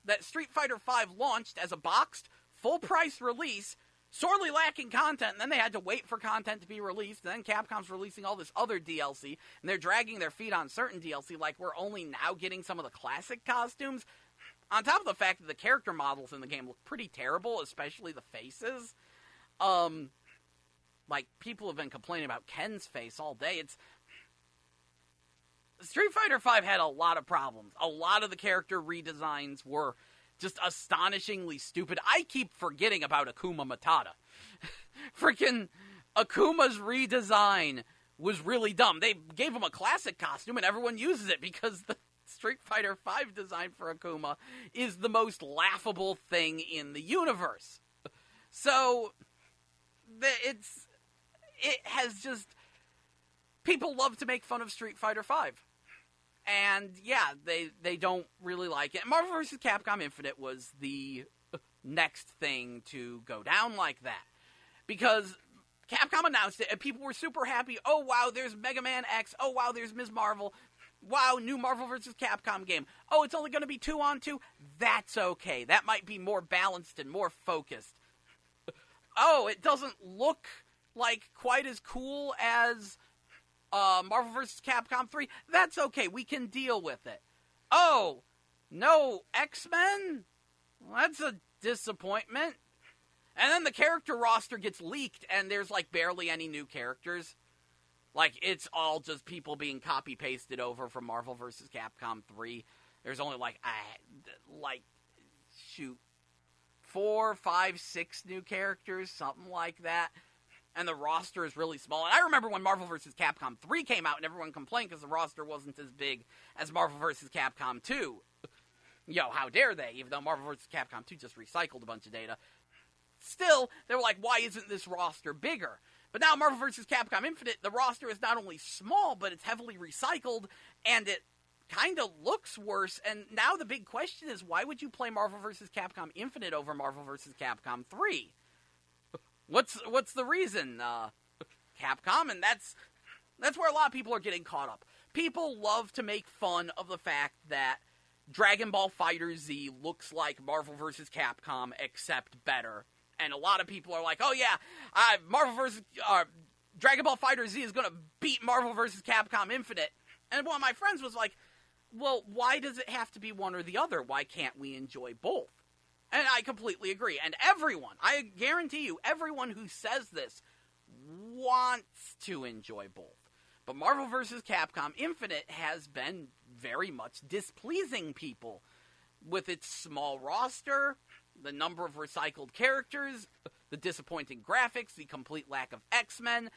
that Street Fighter V launched as a boxed, full-price release, sorely lacking content, and then they had to wait for content to be released, and then Capcom's releasing all this other DLC, and they're dragging their feet on certain DLC, like we're only now getting some of the classic costumes, on top of the fact that the character models in the game look pretty terrible, especially the faces. Like, people have been complaining about Ken's face all day. Street Fighter V had a lot of problems. A lot of the character redesigns were just astonishingly stupid. I keep forgetting about Akuma Matata. Freaking Akuma's redesign was really dumb. They gave him a classic costume and everyone uses it because the Street Fighter V design for Akuma is the most laughable thing in the universe. So, it has just... People love to make fun of Street Fighter V. And, yeah, they don't really like it. Marvel vs. Capcom Infinite was the next thing to go down like that. Because Capcom announced it, and people were super happy. Oh, wow, there's Mega Man X. Oh, wow, there's Ms. Marvel. Wow, new Marvel vs. Capcom game. Oh, it's only going to be 2-on-2? That's okay. That might be more balanced and more focused. Oh, it doesn't look like quite as cool as Marvel vs. Capcom 3? That's okay. We can deal with it. Oh, no X-Men? Well, that's a disappointment. And then the character roster gets leaked, and there's, like, barely any new characters. Like, it's all just people being copy-pasted over from Marvel vs. Capcom 3. There's only, 4, 5, 6 new characters, something like that. And the roster is really small. And I remember when Marvel vs. Capcom 3 came out, and everyone complained because the roster wasn't as big as Marvel vs. Capcom 2. Yo, how dare they? Even though Marvel vs. Capcom 2 just recycled a bunch of data. Still, they were like, why isn't this roster bigger? But now Marvel vs. Capcom Infinite, the roster is not only small, but it's heavily recycled, and it kind of looks worse. And now the big question is, why would you play Marvel vs. Capcom Infinite over Marvel vs. Capcom 3? What's the reason? Capcom, and that's where a lot of people are getting caught up. People love to make fun of the fact that Dragon Ball FighterZ looks like Marvel vs. Capcom, except better. And a lot of people are like, oh yeah, Dragon Ball FighterZ is going to beat Marvel vs. Capcom Infinite. And one of my friends was like, well, why does it have to be one or the other? Why can't we enjoy both? And I completely agree. And everyone, I guarantee you, everyone who says this wants to enjoy both. But Marvel vs. Capcom Infinite has been very much displeasing people with its small roster, the number of recycled characters, the disappointing graphics, the complete lack of X-Men,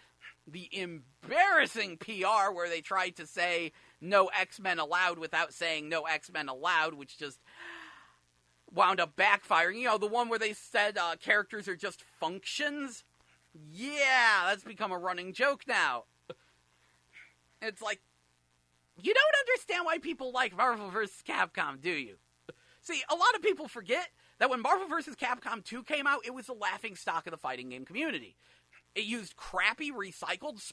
the embarrassing PR where they tried to say no X-Men allowed without saying no X-Men allowed, which just wound up backfiring. You know, the one where they said characters are just functions? Yeah, that's become a running joke now. It's like, you don't understand why people like Marvel vs. Capcom, do you? See, a lot of people forget that when Marvel vs. Capcom 2 came out, it was the laughingstock of the fighting game community. It used crappy, recycled...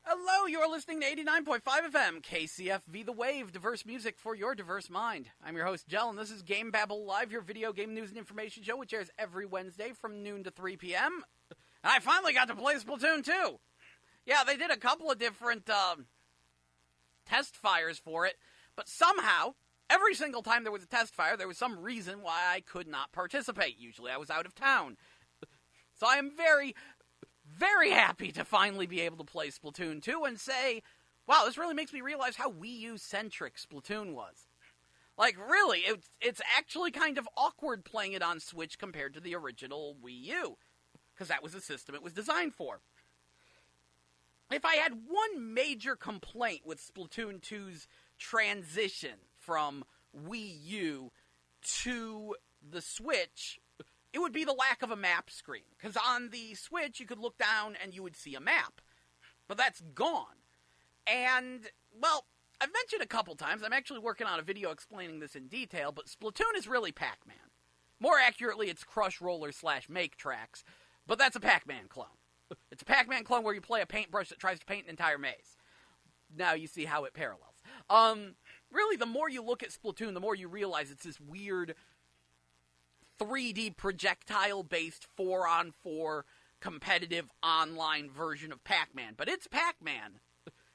Hello, you're listening to 89.5 FM KCFV The Wave, diverse music for your diverse mind. I'm your host, Jell, and this is GameBabble Live, your video game news and information show, which airs every Wednesday from noon to 3 p.m. And I finally got to play Splatoon 2. Yeah, they did a couple of different test fires for it, but somehow, every single time there was a test fire, there was some reason why I could not participate. Usually I was out of town. So I am very, very happy to finally be able to play Splatoon 2 and say, wow, this really makes me realize how Wii U-centric Splatoon was. Like, really, it's actually kind of awkward playing it on Switch compared to the original Wii U, because that was the system it was designed for. If I had one major complaint with Splatoon 2's transition from Wii U to the Switch, it would be the lack of a map screen. Because on the Switch, you could look down and you would see a map. But that's gone. And, well, I've mentioned a couple times, I'm actually working on a video explaining this in detail, but Splatoon is really Pac-Man. More accurately, it's Crush Roller / Make Tracks, but that's a Pac-Man clone. It's a Pac-Man clone where you play a paintbrush that tries to paint an entire maze. Now you see how it parallels. Really, the more you look at Splatoon, the more you realize it's this weird 3D projectile-based 4-on-4 competitive online version of Pac-Man. But it's Pac-Man.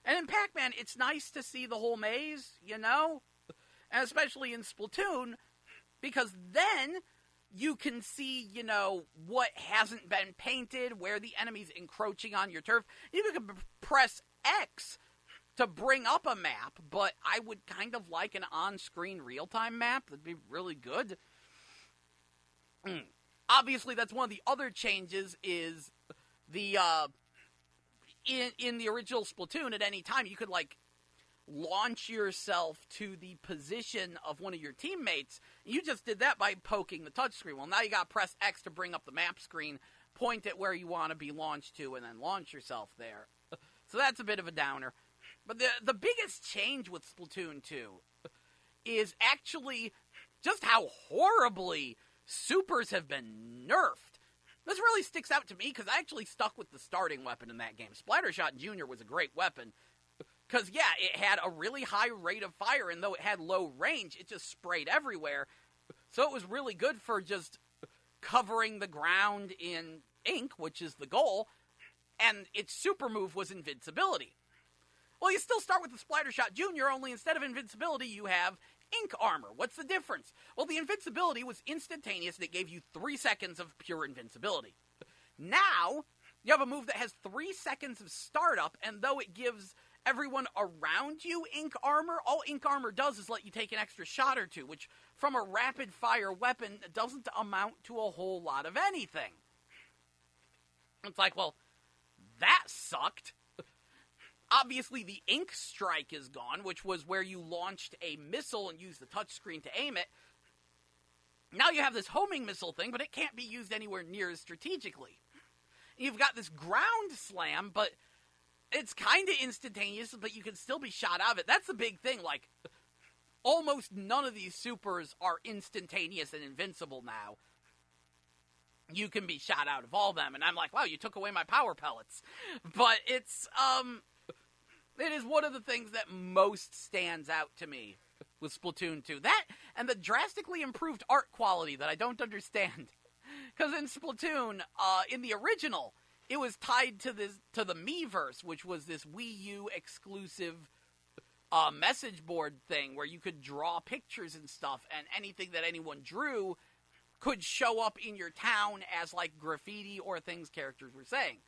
And in Pac-Man, it's nice to see the whole maze, you know? And especially in Splatoon, because then you can see, you know, what hasn't been painted, where the enemy's encroaching on your turf. You can press X to bring up a map, but I would kind of like an on-screen real-time map. That'd be really good. Obviously, that's one of the other changes is the, in the original Splatoon, at any time, you could, like, launch yourself to the position of one of your teammates. You just did that by poking the touchscreen. Well, now you gotta press X to bring up the map screen, point at where you want to be launched to, and then launch yourself there. So that's a bit of a downer. But the biggest change with Splatoon 2 is actually just how horribly supers have been nerfed. This really really sticks out to me because I actually stuck with the starting weapon in that game. Splattershot Jr. was a great weapon because, yeah, it had a really high rate of fire, and though it had low range, it just sprayed everywhere. So it was really good for just covering the ground in ink, which is the goal, and its super move was invincibility. Well, you still start with the Splattershot Jr., only instead of invincibility, you have ink armor. What's the difference? Well, the invincibility was instantaneous, and it gave you 3 seconds of pure invincibility. Now, you have a move that has 3 seconds of startup, and though it gives everyone around you ink armor, all ink armor does is let you take an extra shot or two, which, from a rapid-fire weapon, doesn't amount to a whole lot of anything. It's like, well, that sucked. Obviously, the ink strike is gone, which was where you launched a missile and used the touchscreen to aim it. Now you have this homing missile thing, but it can't be used anywhere near as strategically. You've got this ground slam, but it's kind of instantaneous, but you can still be shot out of it. That's the big thing. Like, almost none of these supers are instantaneous and invincible now. You can be shot out of all of them, and I'm like, wow, you took away my power pellets. But it's, it is one of the things that most stands out to me with Splatoon 2. That, and the drastically improved art quality that I don't understand. Because in Splatoon, in the original, it was tied to the Miiverse, which was this Wii U exclusive message board thing where you could draw pictures and stuff, and anything that anyone drew could show up in your town as, like, graffiti or things characters were saying.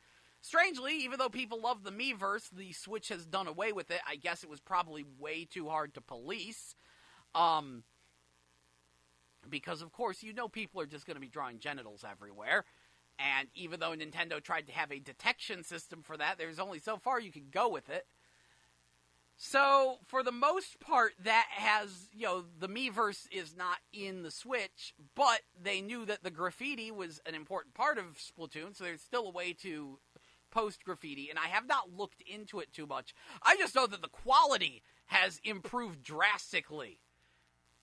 Strangely, even though people love the Miiverse, the Switch has done away with it. I guess it was probably way too hard to police. Because, of course, you know people are just going to be drawing genitals everywhere. And even though Nintendo tried to have a detection system for that, there's only so far you can go with it. So, for the most part, that has, the Miiverse is not in the Switch, but they knew that the graffiti was an important part of Splatoon, so there's still a way to post graffiti, and I have not looked into it too much. I just know that the quality has improved drastically,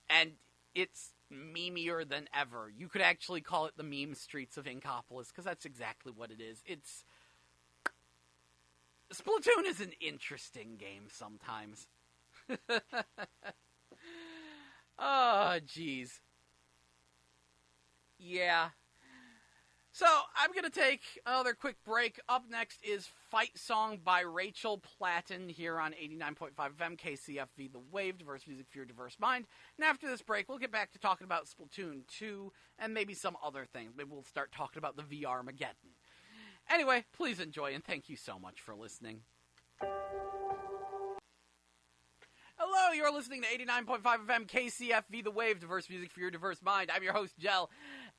and it's memeier than ever. You could actually call it the meme streets of Inkopolis, because that's exactly what it is. Splatoon is an interesting game sometimes. Oh, jeez. Yeah. So, I'm going to take another quick break. Up next is Fight Song by Rachel Platten here on 89.5 FM KCFV The Wave, diverse music for your diverse mind. And after this break, we'll get back to talking about Splatoon 2 and maybe some other things. Maybe we'll start talking about the VR-mageddon. Anyway, please enjoy, and thank you so much for listening. Hello, you're listening to 89.5 FM KCFV The Wave, diverse music for your diverse mind. I'm your host, Jel.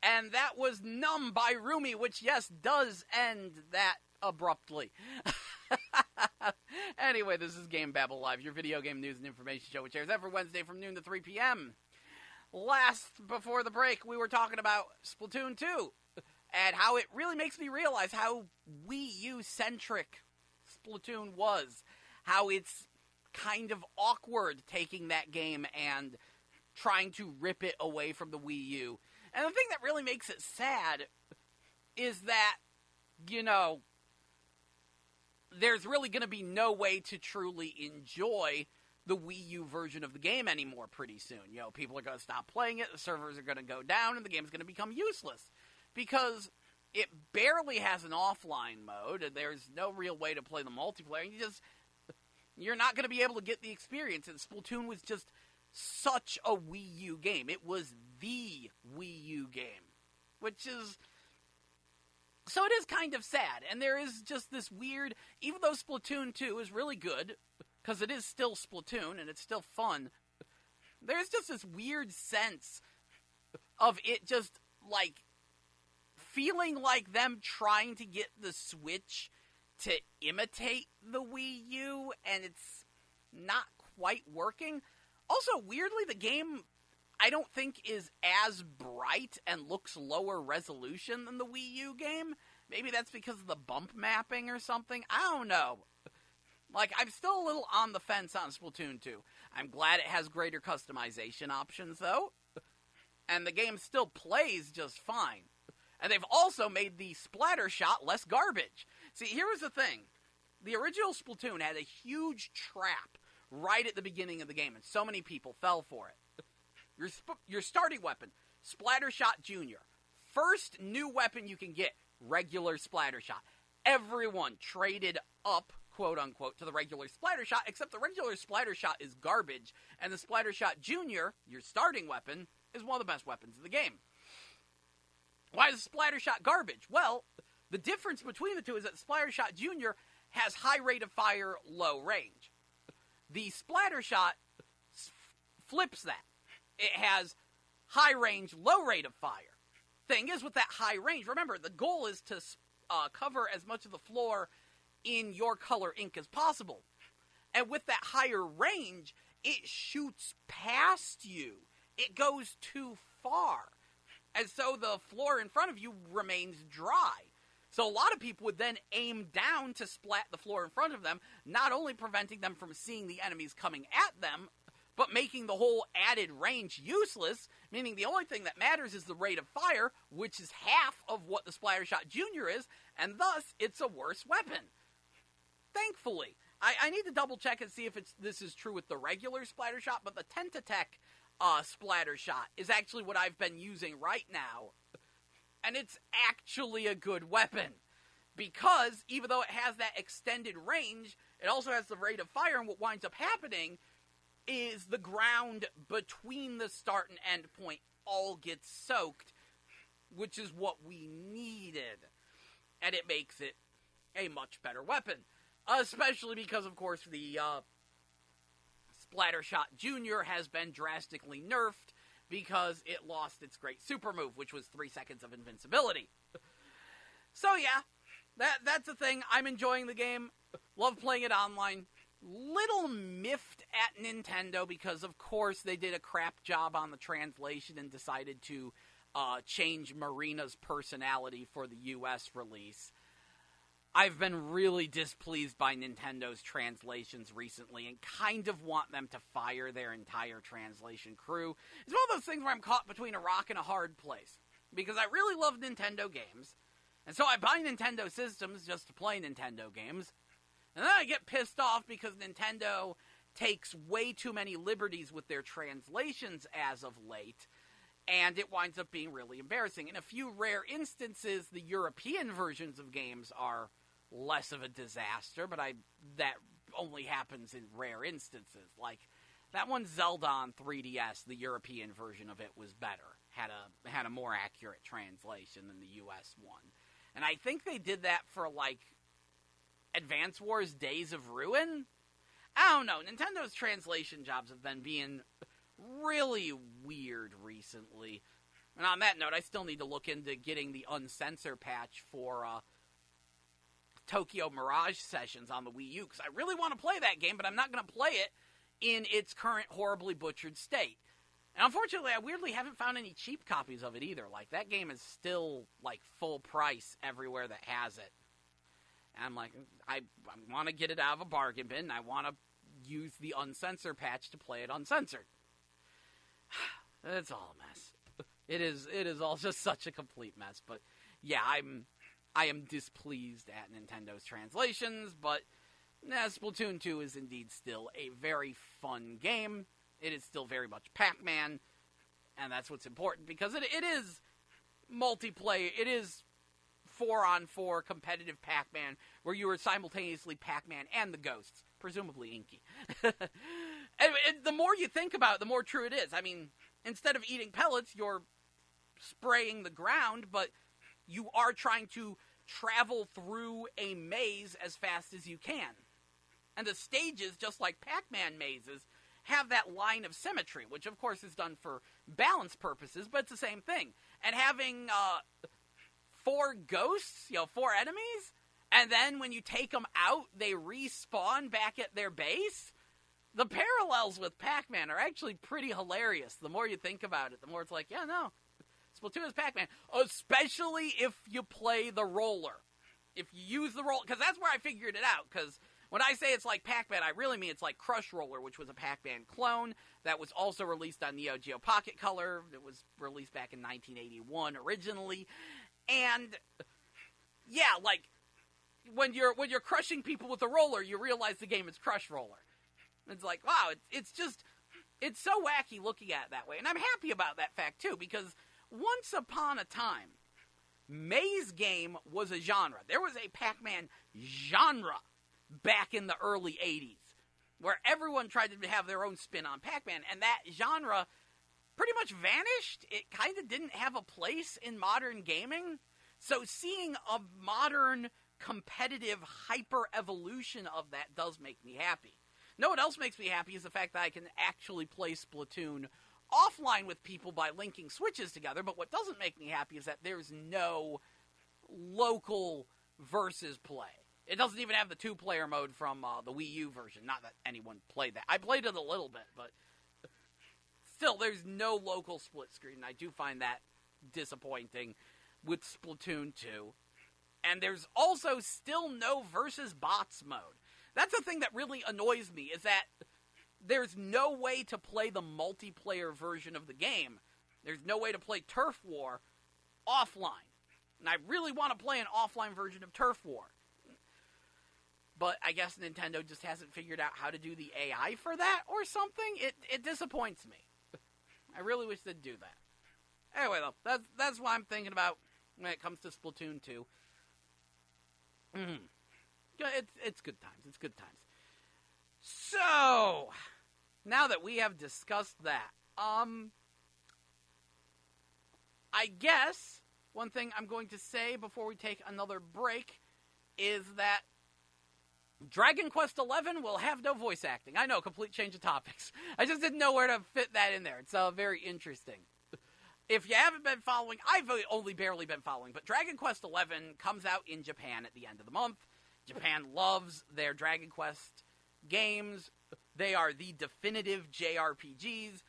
And that was Numb by Rumi, which, yes, does end that abruptly. Anyway, this is GameBabble Live, your video game news and information show, which airs every Wednesday from noon to 3 p.m. Before the break, we were talking about Splatoon 2, and how it really makes me realize how Wii U-centric Splatoon was. How it's kind of awkward taking that game and trying to rip it away from the Wii U. And the thing that really makes it sad is that, there's really going to be no way to truly enjoy the Wii U version of the game anymore pretty soon. People are going to stop playing it, the servers are going to go down, and the game's going to become useless. Because it barely has an offline mode, and there's no real way to play the multiplayer. You're not going to be able to get the experience, and Splatoon was just such a Wii U game. It was the Wii U game, so it is kind of sad, and there is just this weird, even though Splatoon 2 is really good, because it is still Splatoon, and it's still fun, there's just this weird sense of it just, feeling like them trying to get the Switch to imitate the Wii U, and it's not quite working. Also, weirdly, the game, I don't think, is as bright and looks lower resolution than the Wii U game. Maybe that's because of the bump mapping or something. I don't know. I'm still a little on the fence on Splatoon 2. I'm glad it has greater customization options, though. And the game still plays just fine. And they've also made the splatter shot less garbage. See, here was the thing. The original Splatoon had a huge trap right at the beginning of the game, and so many people fell for it. Your starting weapon, Splattershot Junior. First new weapon you can get, regular Splattershot. Everyone traded up, quote-unquote, to the regular Splattershot, except the regular Splattershot is garbage, and the Splattershot Junior, your starting weapon, is one of the best weapons in the game. Why is Splattershot garbage? Well, the difference between the two is that Splattershot Junior has high rate of fire, low range. The Splattershot flips that. It has high range, low rate of fire. Thing is, with that high range, remember, the goal is to cover as much of the floor in your color ink as possible. And with that higher range, it shoots past you. It goes too far. And so the floor in front of you remains dry. So a lot of people would then aim down to splat the floor in front of them, not only preventing them from seeing the enemies coming at them, but making the whole added range useless, meaning the only thing that matters is the rate of fire, which is half of what the Splattershot Junior is, and thus it's a worse weapon. Thankfully. I need to double check and see if this is true with the regular Splattershot, but the Tentatech Splattershot is actually what I've been using right now. And it's actually a good weapon. Because, even though it has that extended range, it also has the rate of fire, and what winds up happening is the ground between the start and end point all gets soaked, which is what we needed. And it makes it a much better weapon. Especially because, of course, the Splattershot Junior has been drastically nerfed because it lost its great super move, which was 3 seconds of invincibility. So yeah, that's the thing. I'm enjoying the game. Love playing it online. Little miffed at Nintendo because, of course, they did a crap job on the translation and decided to change Marina's personality for the US release. I've been really displeased by Nintendo's translations recently and kind of want them to fire their entire translation crew. It's one of those things where I'm caught between a rock and a hard place. Because I really love Nintendo games, and so I buy Nintendo systems just to play Nintendo games. And then I get pissed off because Nintendo takes way too many liberties with their translations as of late, and it winds up being really embarrassing. In a few rare instances, the European versions of games are less of a disaster, but that only happens in rare instances. Like, that one Zelda on 3DS, the European version of it was better. Had a more accurate translation than the US one. And I think they did that for, like, Advance Wars Days of Ruin? I don't know. Nintendo's translation jobs have been being really weird recently. And on that note, I still need to look into getting the Uncensor patch for Tokyo Mirage Sessions on the Wii U, because I really want to play that game, but I'm not going to play it in its current horribly butchered state. And unfortunately, I weirdly haven't found any cheap copies of it either. Like, that game is still, like, full price everywhere that has it. And I'm like, I want to get it out of a bargain bin, and I want to use the Uncensor patch to play it uncensored. It's all a mess. It is all just such a complete mess. But yeah, I am displeased at Nintendo's translations, but Splatoon 2 is indeed still a very fun game. It is still very much Pac-Man, and that's what's important, because it is multiplayer. It is 4-on-4 competitive Pac-Man, where you are simultaneously Pac-Man and the ghosts, presumably Inky. and the more you think about it, the more true it is. I mean, instead of eating pellets, you're spraying the ground, but you are trying to travel through a maze as fast as you can. And the stages, just like Pac-Man mazes, have that line of symmetry, which of course is done for balance purposes, but it's the same thing. And having 4 ghosts, 4 enemies, and then when you take them out, they respawn back at their base. The parallels with Pac-Man are actually pretty hilarious. The more you think about it, the more it's like, yeah, no, Splatoon is Pac-Man. Especially if you play the roller. If you use the roller, because that's where I figured it out, because when I say it's like Pac-Man, I really mean it's like Crush Roller, which was a Pac-Man clone that was also released on Neo Geo Pocket Color. It was released back in 1981 originally. And, yeah, like, when you're crushing people with a roller, you realize the game is Crush Roller. It's like, wow, it's so wacky looking at it that way. And I'm happy about that fact, too, because once upon a time, maze game was a genre. There was a Pac-Man genre back in the early 80s, where everyone tried to have their own spin on Pac-Man, and that genre pretty much vanished. It kind of didn't have a place in modern gaming. So seeing a modern, competitive hyper-evolution of that does make me happy. Know what else makes me happy is the fact that I can actually play Splatoon offline with people by linking switches together, but what doesn't make me happy is that there's no local versus play. It doesn't even have the two-player mode from the Wii U version. Not that anyone played that. I played it a little bit, but still, there's no local split screen. I do find that disappointing with Splatoon 2. And there's also still no versus bots mode. That's the thing that really annoys me, is that there's no way to play the multiplayer version of the game. There's no way to play Turf War offline. And I really want to play an offline version of Turf War. But I guess Nintendo just hasn't figured out how to do the AI for that or something. It disappoints me. I really wish they'd do that. Anyway, though, that's what I'm thinking about when it comes to Splatoon 2. It's good times. It's good times. So, now that we have discussed that, I guess one thing I'm going to say before we take another break is that Dragon Quest XI will have no voice acting. I know, complete change of topics. I just didn't know where to fit that in there. It's very interesting. If you haven't been following, I've only barely been following, but Dragon Quest XI comes out in Japan at the end of the month. Japan loves their Dragon Quest games. They are the definitive JRPGs.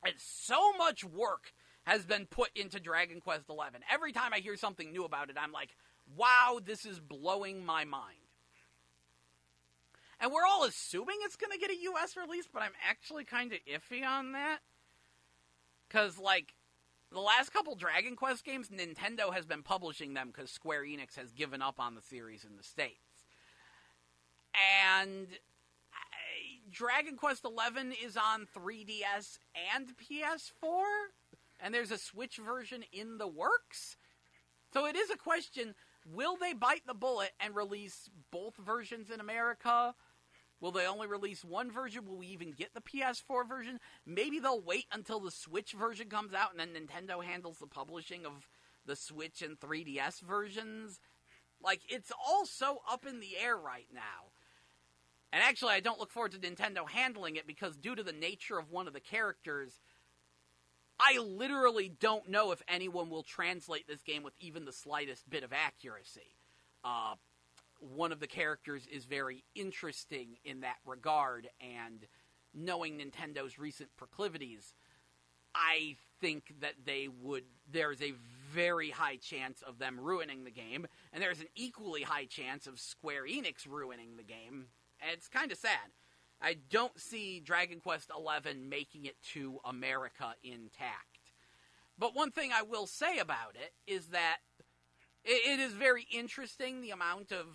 And so much work has been put into Dragon Quest XI. Every time I hear something new about it, I'm like, wow, this is blowing my mind. And we're all assuming it's going to get a US release, but I'm actually kind of iffy on that. Because, like, the last couple Dragon Quest games, Nintendo has been publishing them because Square Enix has given up on the series in the States. And Dragon Quest XI is on 3DS and PS4, and there's a Switch version in the works. So it is a question, will they bite the bullet and release both versions in America? Will they only release one version? Will we even get the PS4 version? Maybe they'll wait until the Switch version comes out and then Nintendo handles the publishing of the Switch and 3DS versions. Like, it's all so up in the air right now. And actually, I don't look forward to Nintendo handling it because due to the nature of one of the characters, I literally don't know if anyone will translate this game with even the slightest bit of accuracy. One of the characters is very interesting in that regard, and knowing Nintendo's recent proclivities, I think that there's a very high chance of them ruining the game, and there's an equally high chance of Square Enix ruining the game, and it's kind of sad. I don't see Dragon Quest XI making it to America intact. But one thing I will say about it is that it is very interesting, the amount of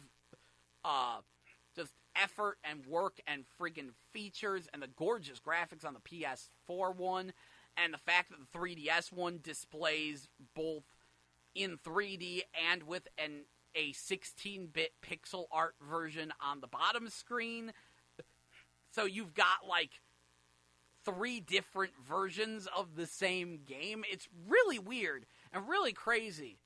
just effort and work and friggin' features and the gorgeous graphics on the PS4 one, and the fact that the 3DS one displays both in 3D and with a 16-bit pixel art version on the bottom screen. So you've got, like, 3 different versions of the same game. It's really weird and really crazy.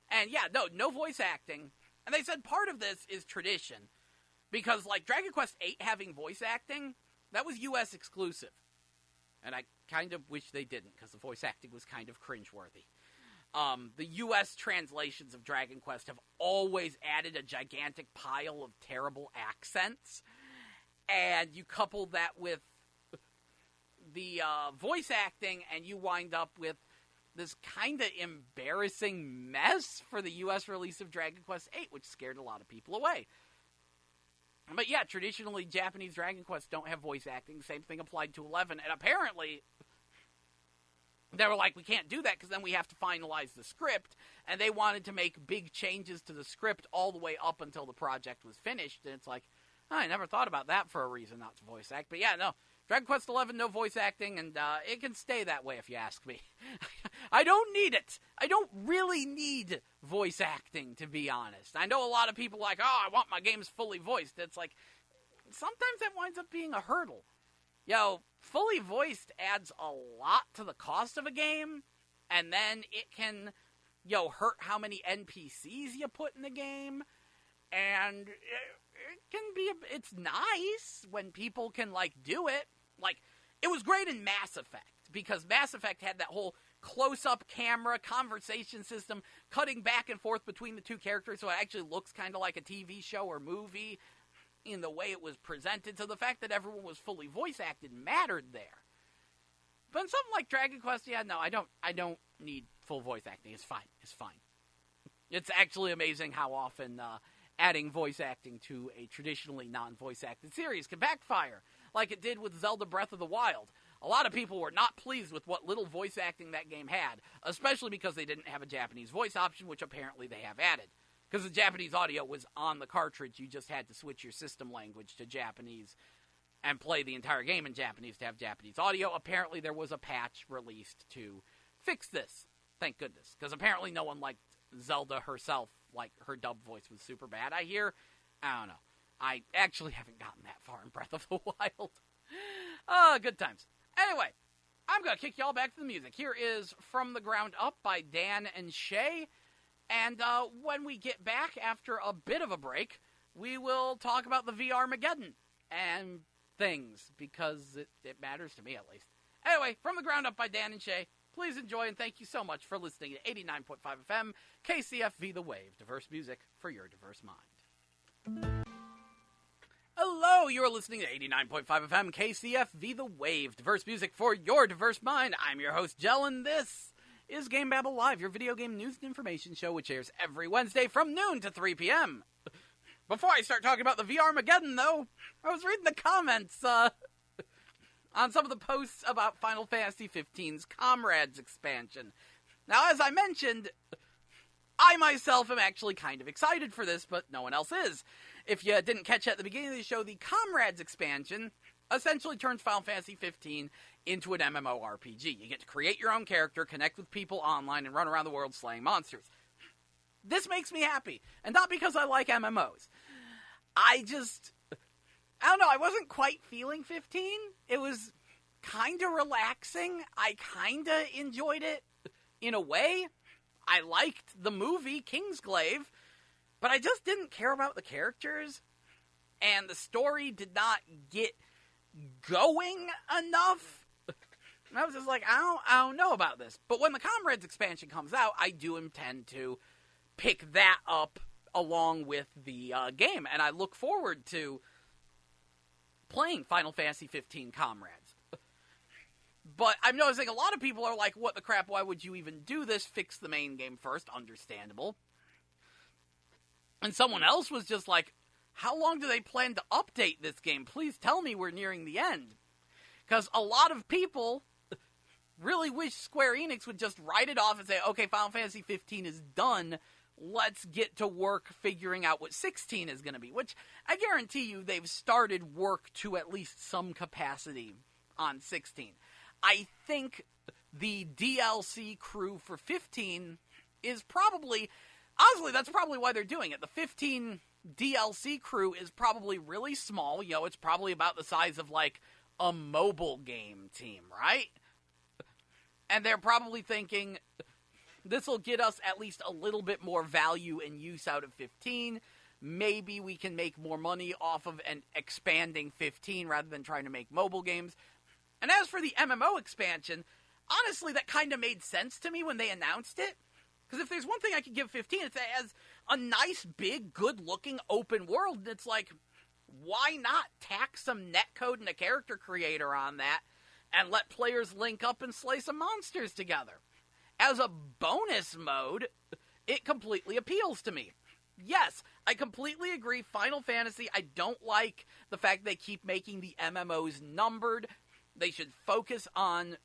And yeah, no voice acting. And they said part of this is tradition. Because, like, Dragon Quest VIII having voice acting, that was US exclusive. And I kind of wish they didn't, because the voice acting was kind of cringeworthy. The US translations of Dragon Quest have always added a gigantic pile of terrible accents. And you couple that with the voice acting, and you wind up with this kind of embarrassing mess for the US release of Dragon Quest VIII, which scared a lot of people away. But yeah, traditionally, Japanese Dragon Quests don't have voice acting. Same thing applied to 11. And apparently, they were like, we can't do that because then we have to finalize the script, and they wanted to make big changes to the script all the way up until the project was finished, and it's like, I never thought about that for a reason not to voice act. But yeah, no, Dragon Quest XI, no voice acting, and it can stay that way if you ask me. I don't need it. I don't really need voice acting, to be honest. I know a lot of people like, oh, I want my games fully voiced. It's like, sometimes that winds up being a hurdle. Fully voiced adds a lot to the cost of a game, and then it can, hurt how many NPCs you put in the game, and it can be, it's nice when people can, do it. It was great in Mass Effect, because Mass Effect had that whole close-up camera conversation system, cutting back and forth between the two characters, so it actually looks kind of like a TV show or movie in the way it was presented. So the fact that everyone was fully voice acted mattered there. But in something like Dragon Quest, I don't need full voice acting. It's fine. It's actually amazing how often adding voice acting to a traditionally non-voice acted series can backfire, like it did with Zelda Breath of the Wild. A lot of people were not pleased with what little voice acting that game had, especially because they didn't have a Japanese voice option, which apparently they have added. Because the Japanese audio was on the cartridge, you just had to switch your system language to Japanese and play the entire game in Japanese to have Japanese audio. Apparently there was a patch released to fix this. Thank goodness. Because apparently no one liked Zelda herself. Her dub voice was super bad, I hear. I don't know. I actually haven't gotten that far in Breath of the Wild. Good times. Anyway, I'm going to kick y'all back to the music. Here is From the Ground Up by Dan and Shay. And when we get back after a bit of a break, we will talk about the VR-mageddon and things, because it matters to me at least. Anyway, From the Ground Up by Dan and Shay. Please enjoy, and thank you so much for listening to 89.5 FM KCFV The Wave. Diverse music for your diverse mind. Hello, you are listening to 89.5 FM KCFV The Wave. Diverse music for your diverse mind. I'm your host, Jell, and this is GameBabble Live, your video game news and information show, which airs every Wednesday from noon to 3 p.m. Before I start talking about the VR-mageddon, though, I was reading the comments on some of the posts about Final Fantasy XV's Comrades expansion. Now, as I mentioned, I myself am actually kind of excited for this, but no one else is. If you didn't catch it at the beginning of the show, the Comrades expansion essentially turns Final Fantasy XV into an MMORPG. You get to create your own character, connect with people online, and run around the world slaying monsters. This makes me happy, and not because I like MMOs. I don't know, I wasn't quite feeling 15. It was kind of relaxing. I kind of enjoyed it in a way. I liked the movie, Kingsglaive, but I just didn't care about the characters, and the story did not get going enough. And I was just like, I don't know about this. But when the Comrades expansion comes out, I do intend to pick that up along with the game, and I look forward to playing Final Fantasy XV Comrades. But I'm noticing a lot of people are like, what the crap, why would you even do this? Fix the main game first. Understandable. And someone else was just like, how long do they plan to update this game? Please tell me we're nearing the end. Because a lot of people really wish Square Enix would just write it off and say, okay, Final Fantasy XV is done. Let's get to work figuring out what 16 is going to be. Which, I guarantee you, they've started work to at least some capacity on 16. I think the DLC crew for 15 is probably... Honestly, that's probably why they're doing it. The 15 DLC crew is probably really small. It's probably about the size of, a mobile game team, right? And they're probably thinking, this will get us at least a little bit more value and use out of 15. Maybe we can make more money off of an expanding 15 rather than trying to make mobile games. And as for the MMO expansion, honestly, that kind of made sense to me when they announced it. Because if there's one thing I could give 15, it's that it has a nice, big, good-looking open world. And it's like, why not tack some netcode and a character creator on that and let players link up and slay some monsters together? As a bonus mode, it completely appeals to me. Yes, I completely agree. Final Fantasy, I don't like the fact they keep making the MMOs numbered. They should focus on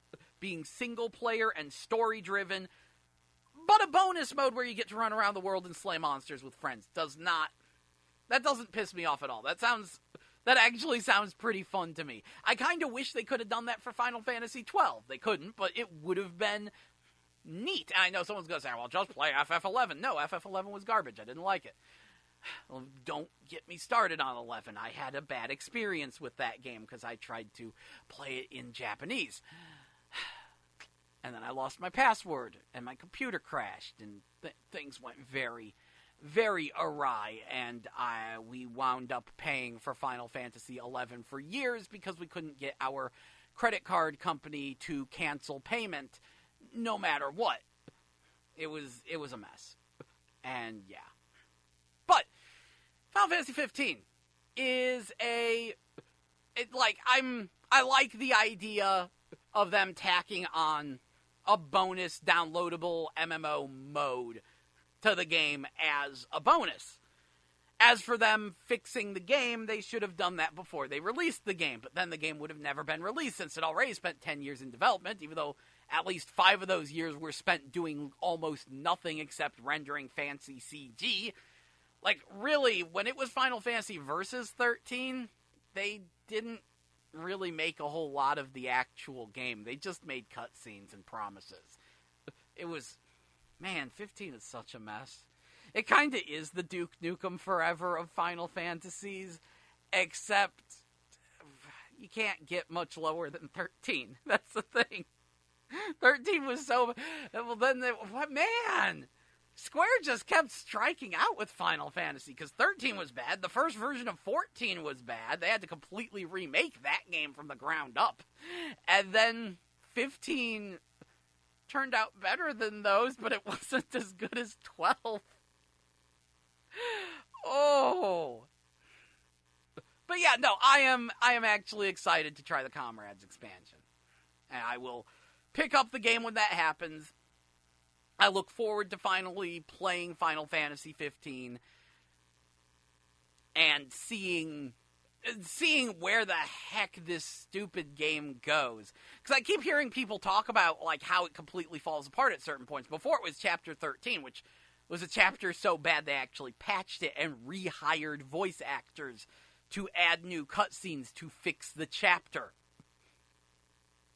being single-player and story-driven, but a bonus mode where you get to run around the world and slay monsters with friends that doesn't piss me off at all. That actually sounds pretty fun to me. I kind of wish they could have done that for Final Fantasy XII. They couldn't, but it would have been neat. And I know someone's going to say, well, just play FF11. No, FF11 was garbage. I didn't like it. Well, don't get me started on 11. I had a bad experience with that game because I tried to play it in Japanese. And then I lost my password, and my computer crashed, and things went very, very awry, and we wound up paying for Final Fantasy XI for years because we couldn't get our credit card company to cancel payment no matter what. It was a mess. And yeah. But Final Fantasy 15 is I like the idea of them tacking on a bonus downloadable MMO mode to the game as a bonus. As for them fixing the game, they should have done that before they released the game, but then the game would have never been released since it already spent 10 years in development, even though at least 5 of those years were spent doing almost nothing except rendering fancy CG. Like, really, when it was Final Fantasy Versus 13, they didn't really make a whole lot of the actual game. They just made cutscenes and promises. It was... Man, 15 is such a mess. It kind of is the Duke Nukem Forever of Final Fantasies, except you can't get much lower than 13. That's the thing. 13 was so... Well, then, man... Square just kept striking out with Final Fantasy, because 13 was bad. The first version of 14 was bad. They had to completely remake that game from the ground up. And then 15 turned out better than those, but it wasn't as good as 12. Oh. But yeah, no, I am actually excited to try the Comrades expansion. And I will pick up the game when that happens. I look forward to finally playing Final Fantasy 15 and seeing where the heck this stupid game goes. Because I keep hearing people talk about like how it completely falls apart at certain points. Before it was Chapter 13, which was a chapter so bad they actually patched it and rehired voice actors to add new cutscenes to fix the chapter.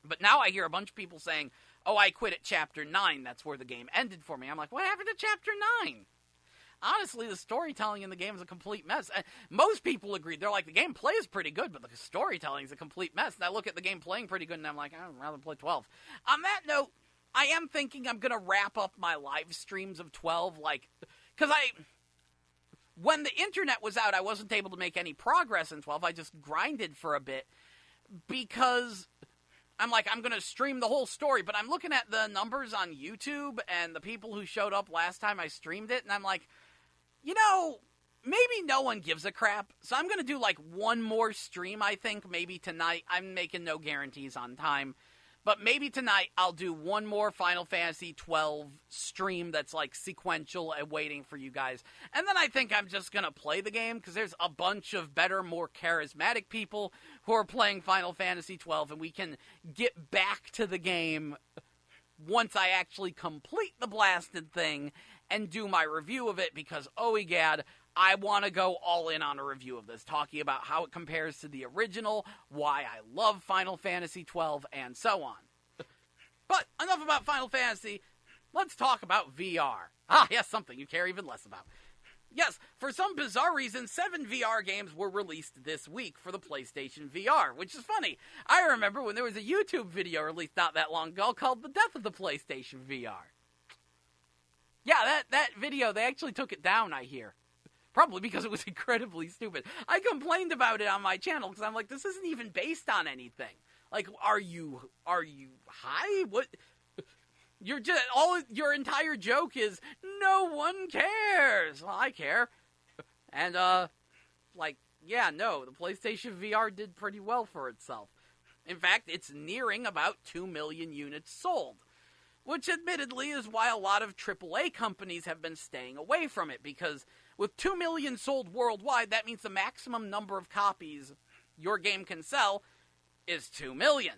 But now I hear a bunch of people saying, oh, I quit at Chapter 9. That's where the game ended for me. I'm like, what happened to Chapter 9? Honestly, the storytelling in the game is a complete mess. Most people agree. They're like, the gameplay is pretty good, but the storytelling is a complete mess. And I look at the game playing pretty good, and I'm like, I'd rather play 12. On that note, I am thinking I'm going to wrap up my live streams of 12, because when the internet was out, I wasn't able to make any progress in 12. I just grinded for a bit, because... I'm like, I'm going to stream the whole story, but I'm looking at the numbers on YouTube and the people who showed up last time I streamed it, and I'm like, maybe no one gives a crap, so I'm going to do, one more stream, I think, maybe tonight. I'm making no guarantees on time, but maybe tonight I'll do one more Final Fantasy 12 stream that's, sequential and waiting for you guys, and then I think I'm just going to play the game, because there's a bunch of better, more charismatic people who are playing Final Fantasy 12, and we can get back to the game once I actually complete the blasted thing and do my review of it, because, oh egad, I want to go all in on a review of this, talking about how it compares to the original, why I love Final Fantasy 12, and so on. But enough about Final Fantasy, let's talk about VR. Ah, yes, something you care even less about. Yes, for some bizarre reason, 7 VR games were released this week for the PlayStation VR, which is funny. I remember when there was a YouTube video released not that long ago called The Death of the PlayStation VR. Yeah, that video, they actually took it down, I hear. Probably because it was incredibly stupid. I complained about it on my channel because I'm like, this isn't even based on anything. Are you high? What? You're just, your entire joke is, no one cares. Well, I care. And, yeah, no, the PlayStation VR did pretty well for itself. In fact, it's nearing about 2 million units sold, which admittedly is why a lot of AAA companies have been staying away from it, because with 2 million sold worldwide, that means the maximum number of copies your game can sell is 2 million.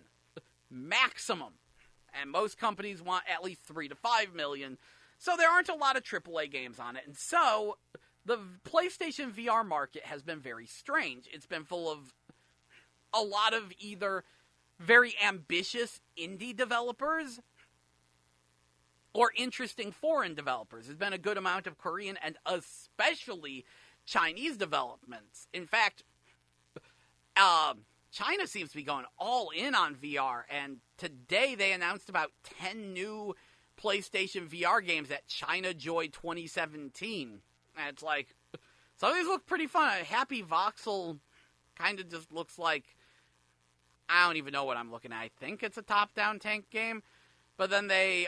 Maximum. And most companies want at least 3 to 5 million. So there aren't a lot of AAA games on it. And so the PlayStation VR market has been very strange. It's been full of a lot of either very ambitious indie developers or interesting foreign developers. There's been a good amount of Korean and especially Chinese developments. In fact, China seems to be going all in on VR, and today they announced about 10 new PlayStation VR games at China Joy 2017. And it's like, some of these look pretty fun. Happy Voxel kind of just looks like, I don't even know what I'm looking at. I think it's a top-down tank game. But then they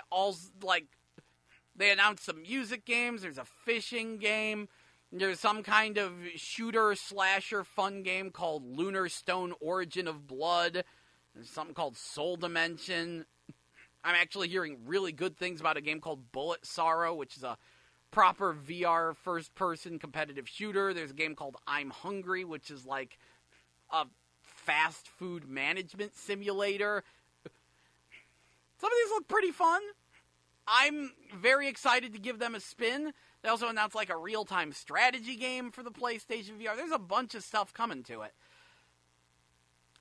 announced some music games. There's a fishing game. There's some kind of shooter-slasher fun game called Lunar Stone Origin of Blood. There's something called Soul Dimension. I'm actually hearing really good things about a game called Bullet Sorrow, which is a proper VR first-person competitive shooter. There's a game called I'm Hungry, which is like a fast food management simulator. Some of these look pretty fun. I'm very excited to give them a spin. They also announced like a real-time strategy game for the PlayStation VR. There's a bunch of stuff coming to it.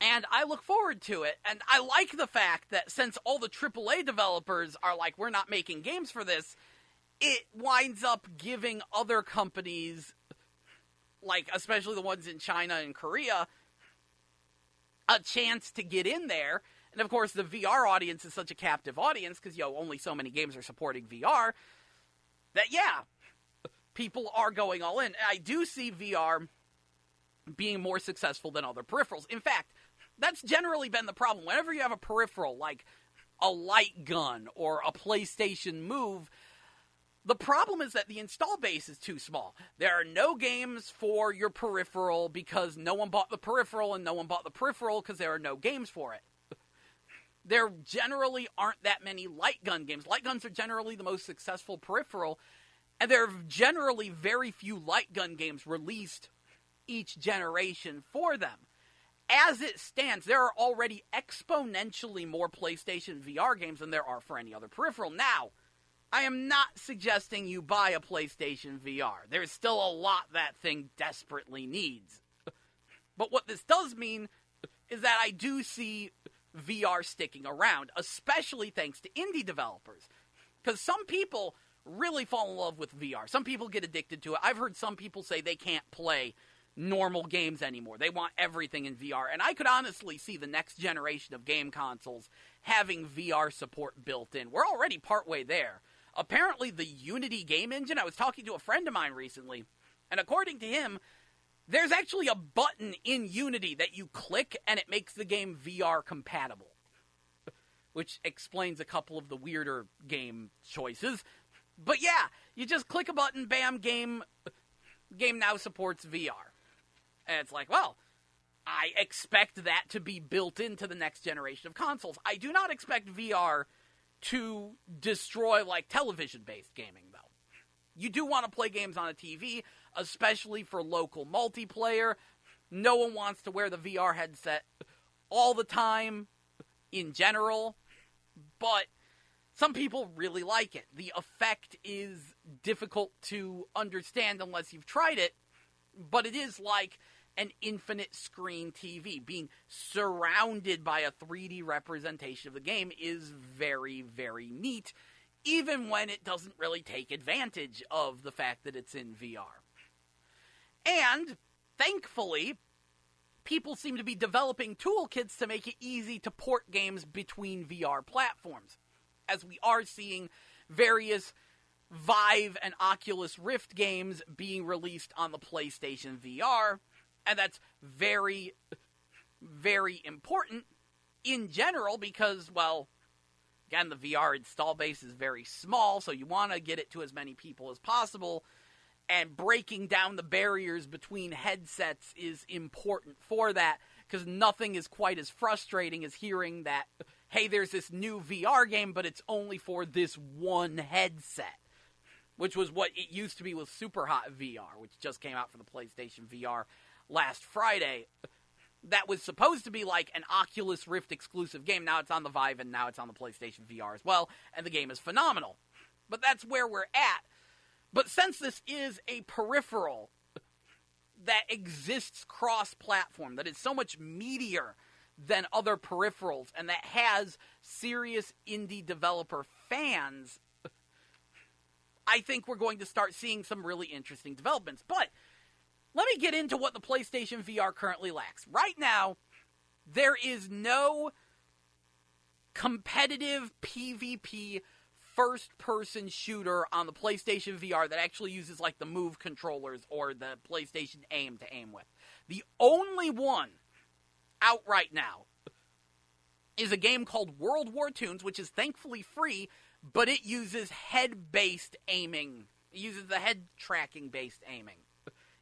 And I look forward to it. And I like the fact that since all the AAA developers are like, we're not making games for this, it winds up giving other companies, like especially the ones in China and Korea, a chance to get in there. And of course, the VR audience is such a captive audience because, only so many games are supporting VR that, people are going all in. And I do see VR being more successful than other peripherals. In fact, that's generally been the problem. Whenever you have a peripheral like a light gun or a PlayStation Move, the problem is that the install base is too small. There are no games for your peripheral because no one bought the peripheral, and no one bought the peripheral because there are no games for it. There generally aren't that many light gun games. Light guns are generally the most successful peripheral, and there are generally very few light gun games released each generation for them. As it stands, there are already exponentially more PlayStation VR games than there are for any other peripheral. Now, I am not suggesting you buy a PlayStation VR. There's still a lot that thing desperately needs. But what this does mean is that I do see VR sticking around, especially thanks to indie developers. Because some people really fall in love with VR. Some people get addicted to it. I've heard some people say they can't play normal games anymore. They want everything in VR. And I could honestly see the next generation of game consoles having VR support built in. We're already partway there. Apparently, the Unity game engine, I was talking to a friend of mine recently, and according to him, there's actually a button in Unity that you click and it makes the game VR compatible. Which explains a couple of the weirder game choices. But you just click a button, bam, game now supports VR. And it's like, well, I expect that to be built into the next generation of consoles. I do not expect VR to destroy, like, television-based gaming, though. You do want to play games on a TV, especially for local multiplayer. No one wants to wear the VR headset all the time, in general, but some people really like it. The effect is difficult to understand unless you've tried it, but it is like an infinite screen TV. Being surrounded by a 3D representation of the game is very, very neat, even when it doesn't really take advantage of the fact that it's in VR. And, thankfully, people seem to be developing toolkits to make it easy to port games between VR platforms, as we are seeing various Vive and Oculus Rift games being released on the PlayStation VR, and that's very, very important in general because, well, again, the VR install base is very small, so you want to get it to as many people as possible, and breaking down the barriers between headsets is important for that, because nothing is quite as frustrating as hearing that, hey, there's this new VR game, but it's only for this one headset, which was what it used to be with Superhot VR, which just came out for the PlayStation VR last Friday. that was supposed to be like an Oculus Rift exclusive game. Now it's on the Vive, and now it's on the PlayStation VR as well, and the game is phenomenal. But that's where we're at. But since this is a peripheral that exists cross-platform, that is so much meatier than other peripherals, and that has serious indie developer fans, I think we're going to start seeing some really interesting developments. But let me get into what the PlayStation VR currently lacks. Right now, there is no competitive PvP first-person shooter on the PlayStation VR that actually uses, like, the Move controllers or the PlayStation Aim to aim with. The only one out right now is a game called World War Tunes, which is thankfully free, but it uses head-based aiming. It uses the head tracking-based aiming.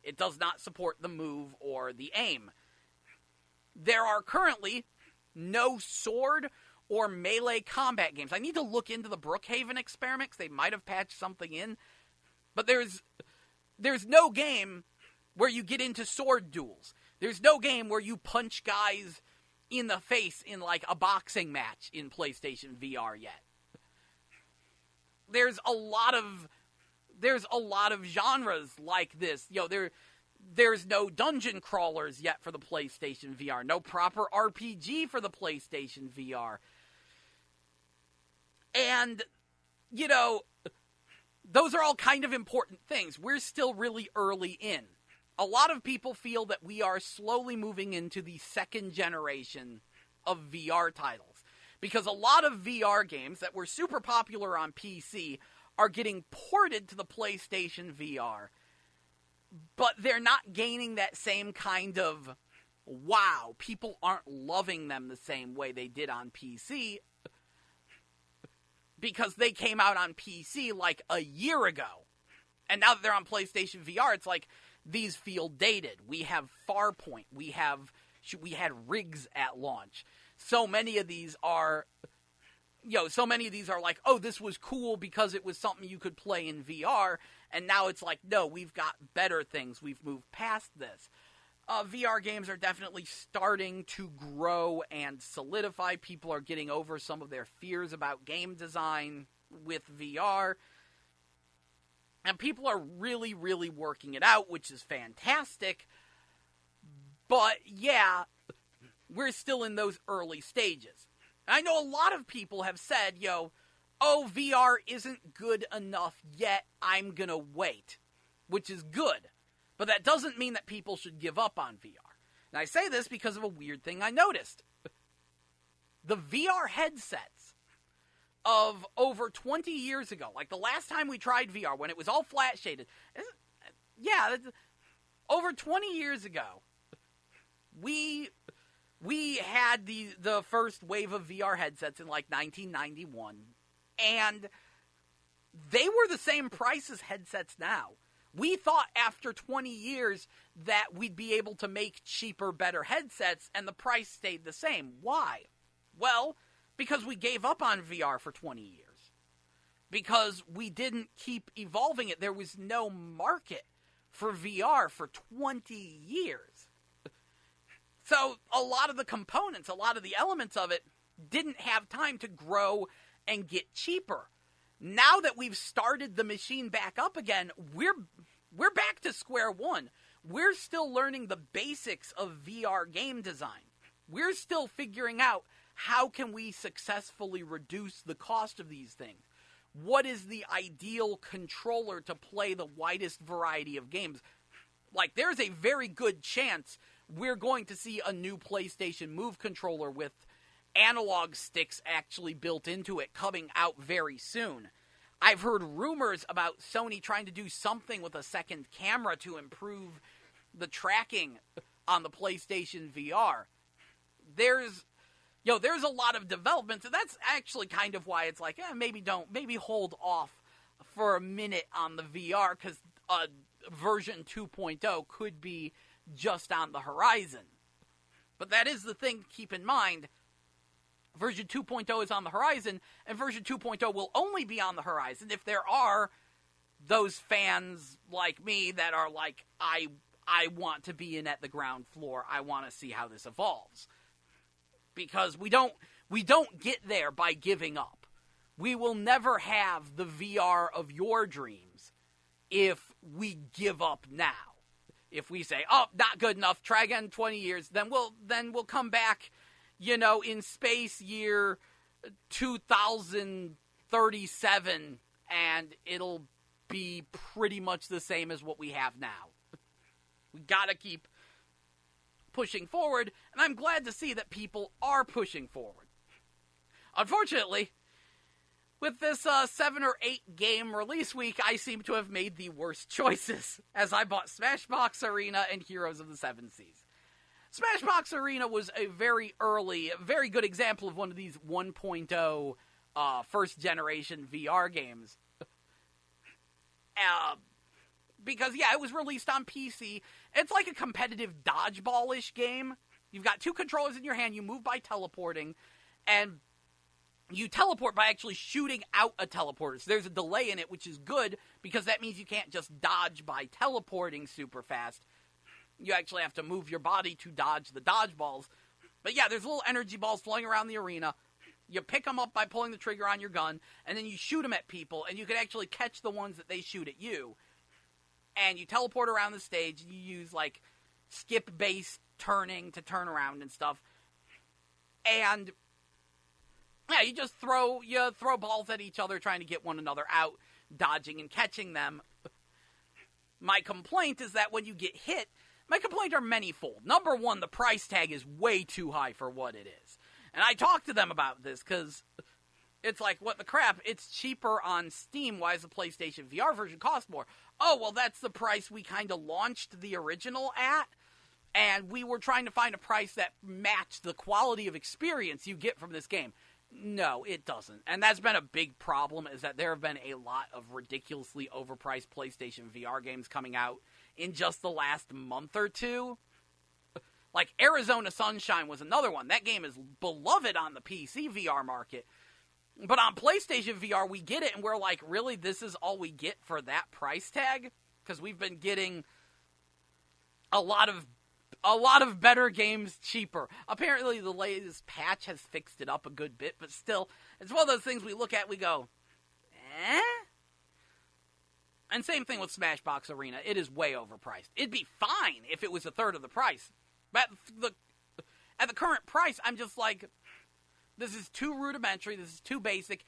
It does not support the Move or the Aim. There are currently no sword or melee combat games. I need to look into the Brookhaven experiments. They might have patched something in. But there's no game where you get into sword duels. There's no game where you punch guys in the face in like a boxing match in PlayStation VR yet. There's a lot of genres like this. There's no dungeon crawlers yet for the PlayStation VR. No proper RPG for the PlayStation VR. And, those are all kind of important things. We're still really early in. A lot of people feel that we are slowly moving into the second generation of VR titles. Because a lot of VR games that were super popular on PC are getting ported to the PlayStation VR. But they're not gaining that same kind of, wow, people aren't loving them the same way they did on PC. Because they came out on PC like a year ago. And now that they're on PlayStation VR, it's like, these feel dated. We have Farpoint. We had rigs at launch. So many of these are like, oh, this was cool because it was something you could play in VR. And now it's like, no, we've got better things. We've moved past this. VR games are definitely starting to grow and solidify. People are getting over some of their fears about game design with VR. And people are really, really working it out, which is fantastic. But, yeah, we're still in those early stages. And I know a lot of people have said, oh, VR isn't good enough yet, I'm gonna wait. Which is good. But that doesn't mean that people should give up on VR. And I say this because of a weird thing I noticed. The VR headsets of over 20 years ago, like the last time we tried VR, when it was all flat shaded, over 20 years ago, we had the first wave of VR headsets in like 1991, and they were the same price as headsets now. We thought after 20 years that we'd be able to make cheaper, better headsets, and the price stayed the same. Why? Well, because we gave up on VR for 20 years. Because we didn't keep evolving it. There was no market for VR for 20 years. So a lot of the components, a lot of the elements of it didn't have time to grow and get cheaper. Now that we've started the machine back up again, we're back to square one. We're still learning the basics of VR game design. We're still figuring out how can we successfully reduce the cost of these things. What is the ideal controller to play the widest variety of games? Like, there's a very good chance we're going to see a new PlayStation Move controller with analog sticks actually built into it coming out very soon. I've heard rumors about Sony trying to do something with a second camera to improve the tracking on the PlayStation VR. There's a lot of developments, and that's actually kind of why it's like, maybe hold off for a minute on the VR, because version 2.0 could be just on the horizon. But that is the thing to keep in mind. Version 2.0 is on the horizon, and version 2.0 will only be on the horizon if there are those fans like me that are like, I I want to be in at the ground floor. I want to see how this evolves. Because we don't get there by giving up. We will never have the VR of your dreams if we give up now. If we say, oh, not good enough, try again in 20 years, then we'll come back, in space year 2037, and it'll be pretty much the same as what we have now. We gotta keep pushing forward, and I'm glad to see that people are pushing forward. Unfortunately, with this 7 or 8 game release week, I seem to have made the worst choices, as I bought Smashbox Arena and Heroes of the Seven Seas. Smashbox Arena was a very good example of one of these 1.0 first-generation VR games. Because, it was released on PC. It's like a competitive dodgeball-ish game. You've got 2 controllers in your hand, you move by teleporting, and you teleport by actually shooting out a teleporter. So there's a delay in it, which is good, because that means you can't just dodge by teleporting super fast. You actually have to move your body to dodge the dodgeballs. But there's little energy balls flowing around the arena. You pick them up by pulling the trigger on your gun, and then you shoot them at people, and you can actually catch the ones that they shoot at you. And you teleport around the stage, and you use, skip-based turning to turn around and stuff. And, you just throw balls at each other, trying to get one another out, dodging and catching them. My complaint is that when you get hit, my complaints are manyfold. Number one, the price tag is way too high for what it is. And I talked to them about this, because it's like, what the crap? It's cheaper on Steam. Why does the PlayStation VR version cost more? Oh, well, that's the price we kind of launched the original at. And we were trying to find a price that matched the quality of experience you get from this game. No, it doesn't. And that's been a big problem, is that there have been a lot of ridiculously overpriced PlayStation VR games coming out in just the last month or two. Like Arizona Sunshine was another one. That game is beloved on the PC VR market. But on PlayStation VR, we get it, and we're like, really, this is all we get for that price tag? Because we've been getting a lot of better games cheaper. Apparently, the latest patch has fixed it up a good bit, but still, it's one of those things we look at, we go, eh? And same thing with Smashbox Arena. It is way overpriced. It'd be fine if it was a third of the price. But at the current price, I'm just like, this is too rudimentary, this is too basic.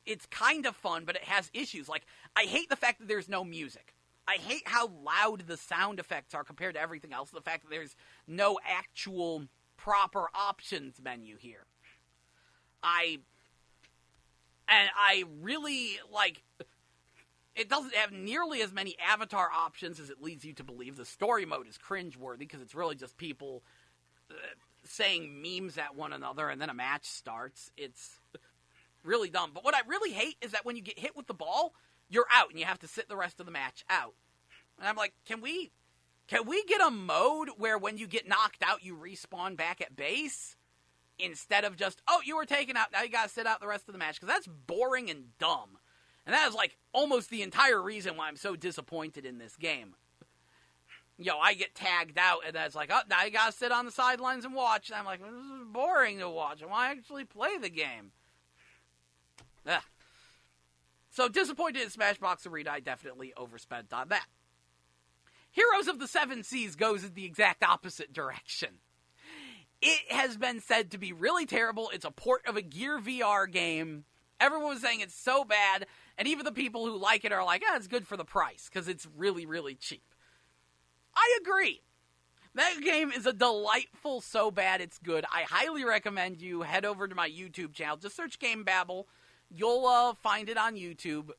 It's kind of fun, but it has issues. Like, I hate the fact that there's no music. I hate how loud the sound effects are compared to everything else. The fact that there's no actual proper options menu here. I really, it doesn't have nearly as many avatar options as it leads you to believe. The story mode is cringeworthy because it's really just people saying memes at one another and then a match starts. It's really dumb. But what I really hate is that when you get hit with the ball, you're out and you have to sit the rest of the match out. And I'm like, can we get a mode where when you get knocked out, you respawn back at base? Instead of just, oh, you were taken out, now you gotta sit out the rest of the match. Because that's boring and dumb. And that is, almost the entire reason why I'm so disappointed in this game. I get tagged out, and that's like, oh, now you gotta sit on the sidelines and watch. And I'm like, this is boring to watch. I want to actually play the game. Ugh. So, disappointed in Smashbox Arena, I definitely overspent on that. Heroes of the Seven Seas goes in the exact opposite direction. It has been said to be really terrible. It's a port of a Gear VR game. Everyone was saying it's so bad, and even the people who like it are like, it's good for the price, because it's really, really cheap. I agree. That game is a delightful, so bad it's good. I highly recommend you head over to my YouTube channel. Just search GameBabble. You'll find it on YouTube.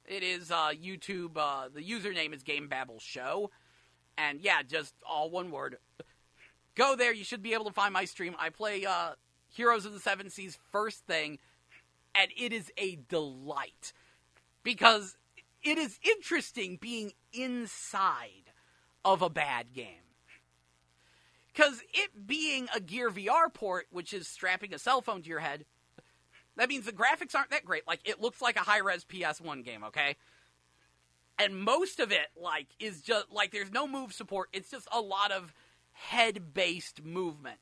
It is YouTube. The username is GameBabble Show. And just all one word. Go there. You should be able to find my stream. I play Heroes of the Seven Seas first thing. And it is a delight. Because it is interesting being inside of a bad game. Because it being a Gear VR port, which is strapping a cell phone to your head, that means the graphics aren't that great. It looks like a high-res PS1 game, okay? And most of it, like, is just, like, there's no move support. It's just a lot of head-based movement.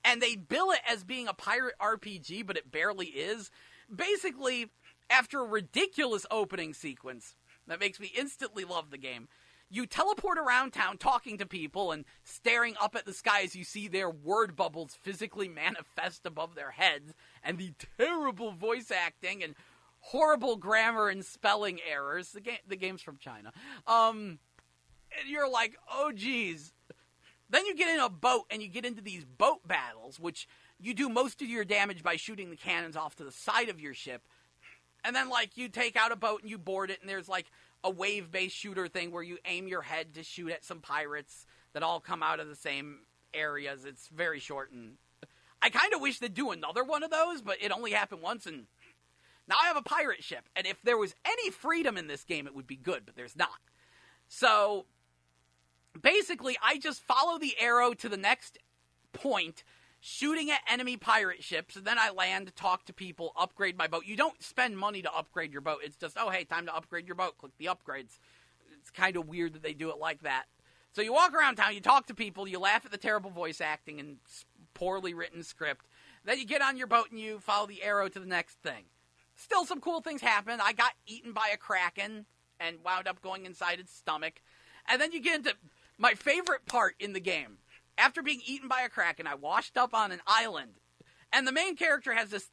And they bill it as being a pirate RPG, but it barely is. Basically, after a ridiculous opening sequence that makes me instantly love the game, you teleport around town talking to people and staring up at the sky as you see their word bubbles physically manifest above their heads, and the terrible voice acting and horrible grammar and spelling errors. The game's from China. And you're like, oh geez. Then you get in a boat and you get into these boat battles, which you do most of your damage by shooting the cannons off to the side of your ship. And then, like, you take out a boat and you board it, and there's, like, a wave-based shooter thing where you aim your head to shoot at some pirates that all come out of the same areas. It's very short, and I kind of wish they'd do another one of those, but it only happened once, and now I have a pirate ship. And if there was any freedom in this game, it would be good, but there's not. So, basically, I just follow the arrow to the next point, shooting at enemy pirate ships, and then I land, talk to people, upgrade my boat. You don't spend money to upgrade your boat. It's just, oh, hey, time to upgrade your boat. Click the upgrades. It's kind of weird that they do it like that. So you walk around town, you talk to people, you laugh at the terrible voice acting and poorly written script. Then you get on your boat and you follow the arrow to the next thing. Still some cool things happen. I got eaten by a kraken and wound up going inside its stomach. And then you get into my favorite part in the game. After being eaten by a kraken, I washed up on an island, and the main character has this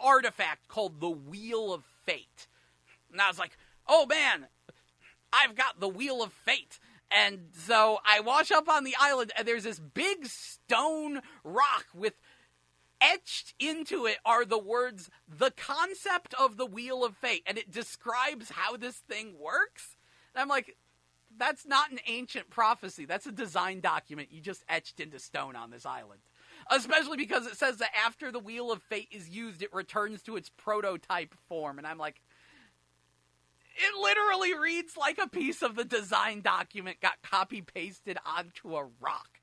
artifact called the Wheel of Fate. And I was like, oh man, I've got the Wheel of Fate. And so I wash up on the island, and there's this big stone rock with etched into it are the words, the concept of the Wheel of Fate, and it describes how this thing works. And I'm like, that's not an ancient prophecy. That's a design document you just etched into stone on this island. Especially because it says that after the Wheel of Fate is used, it returns to its prototype form. And I'm like, it literally reads like a piece of the design document got copy-pasted onto a rock.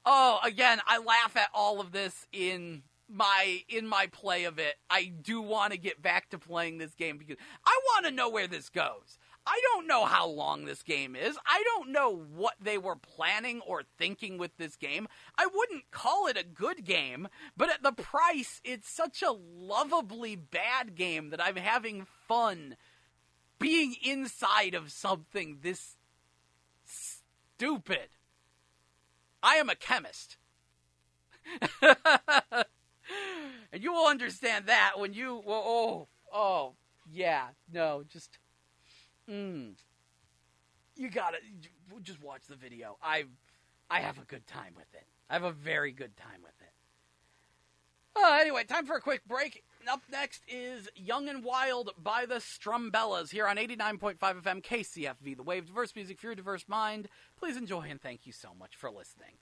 Oh, again, I laugh at all of this in my play of it. I do want to get back to playing this game because I want to know where this goes. I don't know how long this game is. I don't know what they were planning or thinking with this game. I wouldn't call it a good game, but at the price, it's such a lovably bad game that I'm having fun being inside of something this stupid. I am a chemist. And you will understand that when you... Oh, yeah, no, just... You gotta just watch the video. I have a good time with it. I have a very good time with it. Anyway, time for a quick break. Up next is Young and Wild by the Strumbellas here on 89.5 FM KCFV The Wave. Diverse music for your diverse mind. Please enjoy and thank you so much for listening.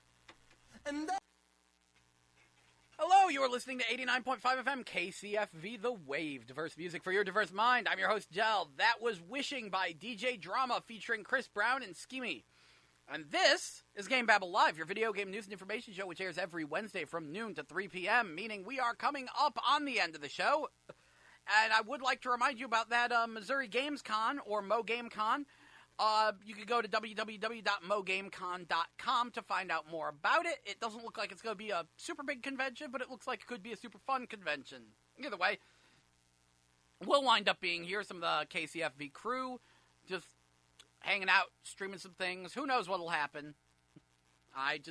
Hello, you are listening to 89.5 FM KCFV The Wave. Diverse music for your diverse mind. I'm your host, Jel. That was Wishing by DJ Drama featuring Chris Brown and Skimmy. And this is GameBabble Live, your video game news and information show, which airs every Wednesday from noon to 3 p.m., meaning we are coming up on the end of the show. And I would like to remind you about that Missouri Games Con, or MoGameCon. You can go to www.mogamecon.com to find out more about it. It doesn't look like it's going to be a super big convention, but it looks like it could be a super fun convention. Either way, we'll wind up being here, some of the KCFV crew, just hanging out, streaming some things. Who knows what'll happen? I'm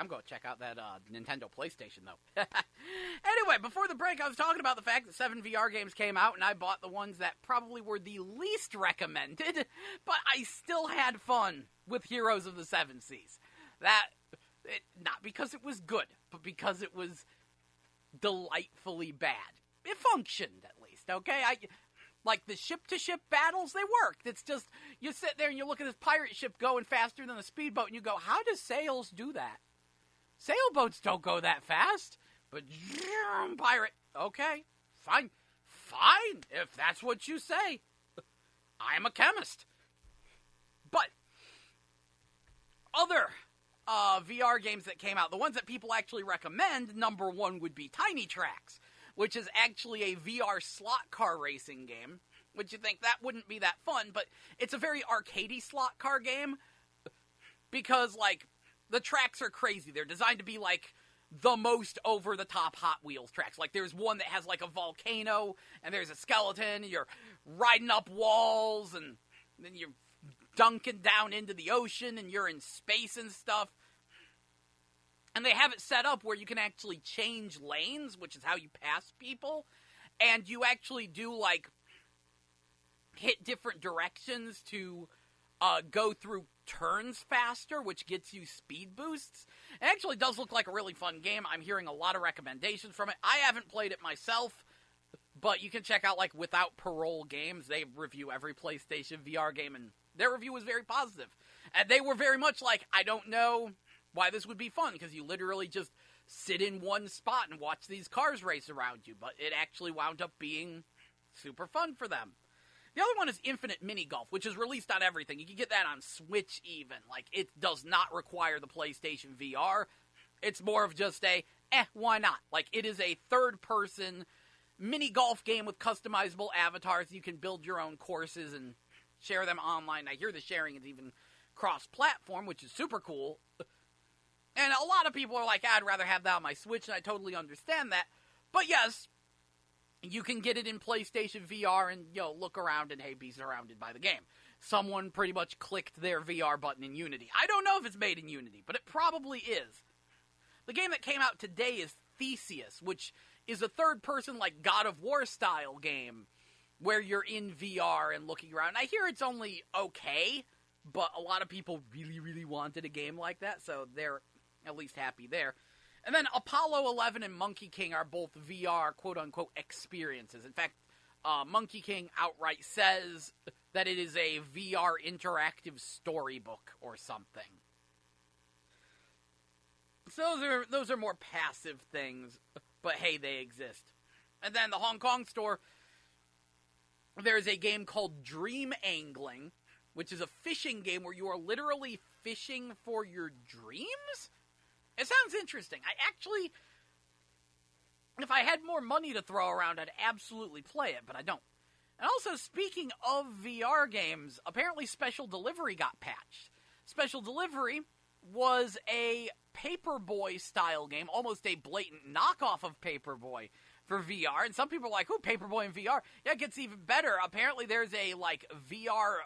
going to check out that Nintendo PlayStation, though. Anyway, before the break, I was talking about the fact that 7 VR games came out, and I bought the ones that probably were the least recommended, but I still had fun with Heroes of the Seven Seas. Not because it was good, but because it was delightfully bad. It functioned, at least, okay? Like, the ship-to-ship battles, they worked. It's just, you sit there and you look at this pirate ship going faster than the speedboat, and you go, how do sails do that? Sailboats don't go that fast. But, pirate, okay, fine, if that's what you say. I'm a chemist. But, other VR games that came out, the ones that people actually recommend, number one would be Tiny Tracks, which is actually a VR slot car racing game. which you think that wouldn't be that fun, but it's a very arcadey slot car game because, like, the tracks are crazy. They're designed to be, like, the most over-the-top Hot Wheels tracks. Like, there's one that has, like, a volcano, and there's a skeleton, and you're riding up walls, and then you're dunking down into the ocean, and you're in space and stuff. And they have it set up where you can actually change lanes, which is how you pass people, and you actually do, like, hit different directions to go through turns faster, which gets you speed boosts. It actually does look like a really fun game. I'm hearing a lot of recommendations from it. I haven't played it myself, but you can check out, like, Without Parole Games. They review every PlayStation VR game, and their review was very positive. And they were very much like, I don't know why this would be fun, because you literally just sit in one spot and watch these cars race around you, but it actually wound up being super fun for them. The other one is Infinite Mini Golf, which is released on everything. You can get that on Switch even. Like, it does not require the PlayStation VR. It's more of just a, why not? Like, it is a third-person mini golf game with customizable avatars. You can build your own courses and share them online. I hear the sharing is even cross-platform, which is super cool. And a lot of people are like, I'd rather have that on my Switch, and I totally understand that. But yes, you can get it in PlayStation VR and, look around and, hey, be surrounded by the game. Someone pretty much clicked their VR button in Unity. I don't know if it's made in Unity, but it probably is. The game that came out today is Theseus, which is a third-person, like, God of War style game where you're in VR and looking around. And I hear it's only okay, but a lot of people really, really wanted a game like that, so they're at least happy there. And then Apollo 11 and Monkey King are both VR, quote-unquote, experiences. In fact, Monkey King outright says that it is a VR interactive storybook or something. So those are more passive things, but hey, they exist. And then the Hong Kong store, there's a game called Dream Angling, which is a fishing game where you are literally fishing for your dreams? It sounds interesting. If I had more money to throw around, I'd absolutely play it, but I don't. And also, speaking of VR games, apparently Special Delivery got patched. Special Delivery was a Paperboy-style game, almost a blatant knockoff of Paperboy for VR, and some people are like, ooh, Paperboy in VR. Yeah, it gets even better. Apparently there's a, like, VR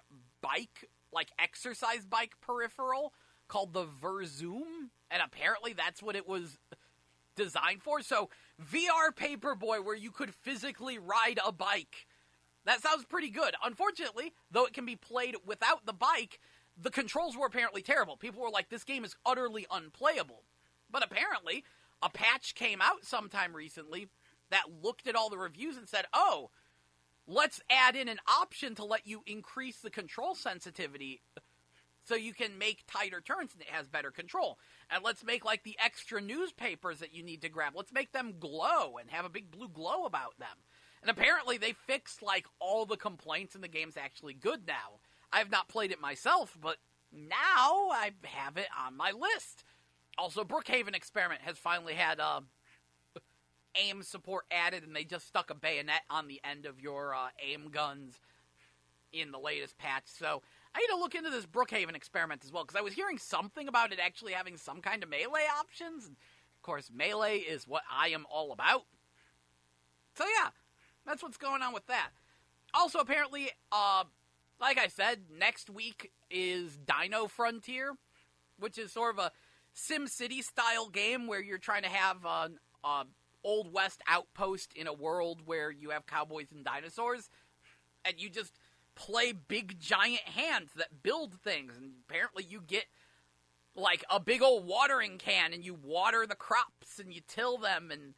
bike, like, exercise bike peripheral called the Verzoom, and apparently that's what it was designed for. So, VR Paperboy, where you could physically ride a bike. That sounds pretty good. Unfortunately, though it can be played without the bike, the controls were apparently terrible. People were like, this game is utterly unplayable. But apparently, a patch came out sometime recently that looked at all the reviews and said, oh, let's add in an option to let you increase the control sensitivity so you can make tighter turns and it has better control. And let's make, like, the extra newspapers that you need to grab. Let's make them glow and have a big blue glow about them. And apparently they fixed, like, all the complaints and the game's actually good now. I have not played it myself, but now I have it on my list. Also, Brookhaven Experiment has finally had aim support added, and they just stuck a bayonet on the end of your aim guns in the latest patch. So I need to look into this Brookhaven Experiment as well, because I was hearing something about it actually having some kind of melee options. And of course, melee is what I am all about. So yeah, that's what's going on with that. Also, apparently, like I said, next week is Dino Frontier, which is sort of a SimCity-style game where you're trying to have an Old West outpost in a world where you have cowboys and dinosaurs, and you just play big giant hands that build things, and apparently you get like a big old watering can, and you water the crops, and you till them, and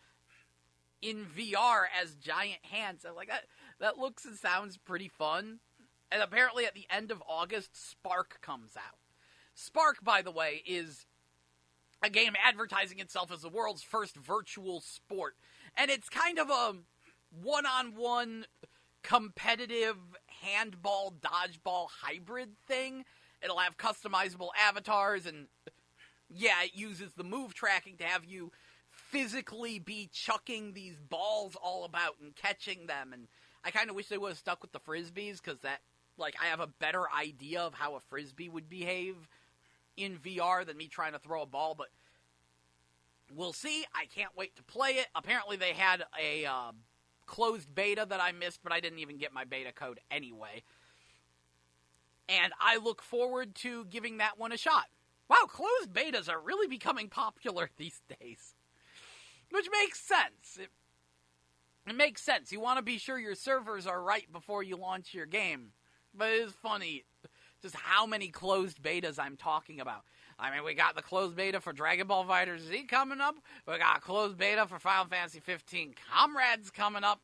in VR as giant hands. So like that looks and sounds pretty fun. And apparently at the end of August, Spark comes out. Spark, by the way, is a game advertising itself as the world's first virtual sport. And it's kind of a one-on-one competitive handball, dodgeball hybrid thing. It'll have customizable avatars, and yeah, it uses the move tracking to have you physically be chucking these balls all about and catching them. And I kind of wish they would have stuck with the Frisbees, because that, like, I have a better idea of how a Frisbee would behave in VR than me trying to throw a ball, but we'll see. I can't wait to play it. Apparently they had a closed beta that I missed, but I didn't even get my beta code anyway. And I look forward to giving that one a shot. Wow, closed betas are really becoming popular these days. Which makes sense. It makes sense. You want to be sure your servers are right before you launch your game. But it is funny just how many closed betas I'm talking about. I mean, we got the closed beta for Dragon Ball FighterZ coming up. We got a closed beta for Final Fantasy 15 Comrades coming up.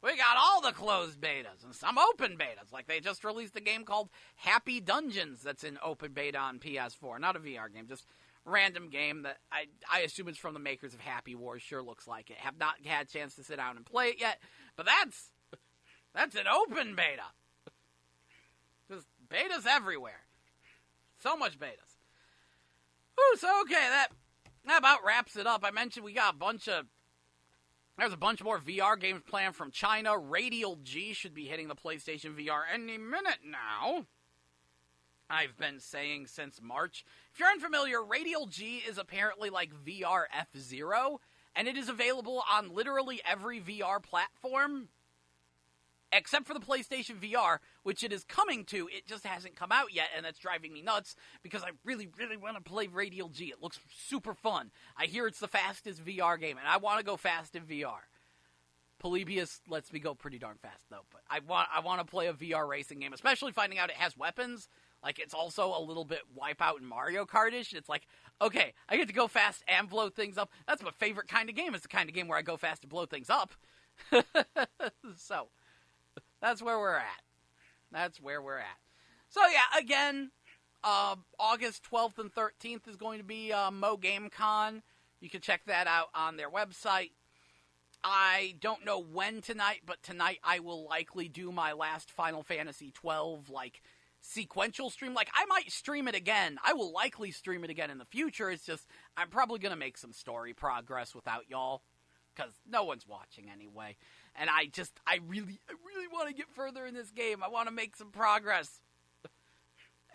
We got all the closed betas and some open betas. Like, they just released a game called Happy Dungeons that's in open beta on PS4. Not a VR game, just random game that I assume it's from the makers of Happy Wars. Sure looks like it. Have not had a chance to sit down and play it yet. But that's an open beta. Just betas everywhere. So much betas. Whew, so okay, that about wraps it up. I mentioned we got there's a bunch more VR games planned from China. Radial G should be hitting the PlayStation VR any minute now. I've been saying since March. If you're unfamiliar, Radial G is apparently like VR F-Zero, and it is available on literally every VR platform, except for the PlayStation VR, which it is coming to. It just hasn't come out yet, and that's driving me nuts, because I really, really want to play Radial G. It looks super fun. I hear it's the fastest VR game, and I want to go fast in VR. Polybius lets me go pretty darn fast, though, but I want to play a VR racing game, especially finding out it has weapons. Like, it's also a little bit Wipeout and Mario Kart-ish. It's like, okay, I get to go fast and blow things up. That's my favorite kind of game. It's the kind of game where I go fast and blow things up. So, that's where we're at. So, yeah, again, August 12th and 13th is going to be Mo Game Con. You can check that out on their website. I don't know when tonight, but tonight I will likely do my last Final Fantasy 12, like, sequential stream. Like, I might stream it again. I will likely stream it again in the future. It's just, I'm probably going to make some story progress without y'all, because no one's watching anyway. And I really want to get further in this game. I want to make some progress.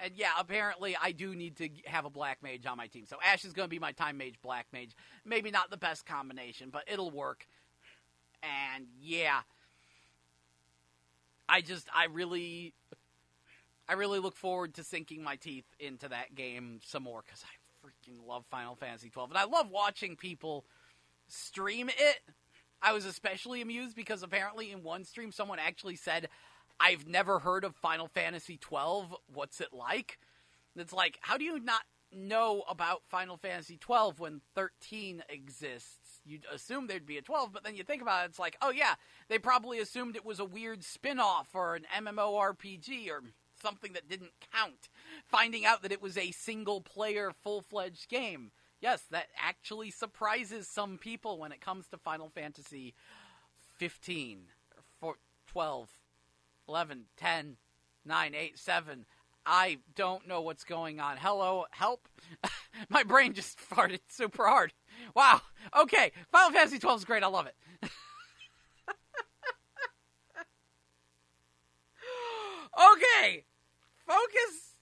And yeah, apparently I do need to have a Black Mage on my team. So Ash is going to be my Time Mage, Black Mage. Maybe not the best combination, but it'll work. And yeah, I really look forward to sinking my teeth into that game some more, because I freaking love Final Fantasy 12. And I love watching people stream it. I was especially amused because apparently in one stream someone actually said, I've never heard of Final Fantasy 12. What's it like? It's like, how do you not know about Final Fantasy 12 when 13 exists? You'd assume there'd be a 12, but then you think about it, it's like, oh yeah, they probably assumed it was a weird spin-off or an MMORPG or something that didn't count, finding out that it was a single-player, full-fledged game. Yes, that actually surprises some people when it comes to Final Fantasy 15, 12, 11, 10, 9, 8, 7. I don't know what's going on. Hello, help? My brain just farted super hard. Wow. Okay, Final Fantasy 12 is great. I love it. Okay. Focus.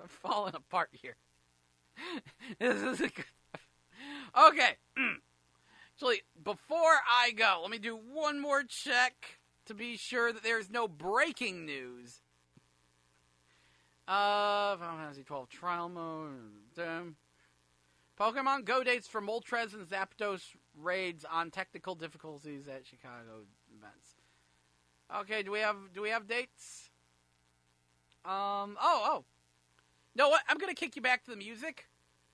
I'm falling apart here. This isn't good. Okay. Actually, before I go, let me do one more check to be sure that there's no breaking news. Final Fantasy 12 trial mode. Pokemon Go dates for Moltres and Zapdos raids on technical difficulties at Chicago events. Okay, do we have dates? Oh. Know what? I'm gonna kick you back to the music.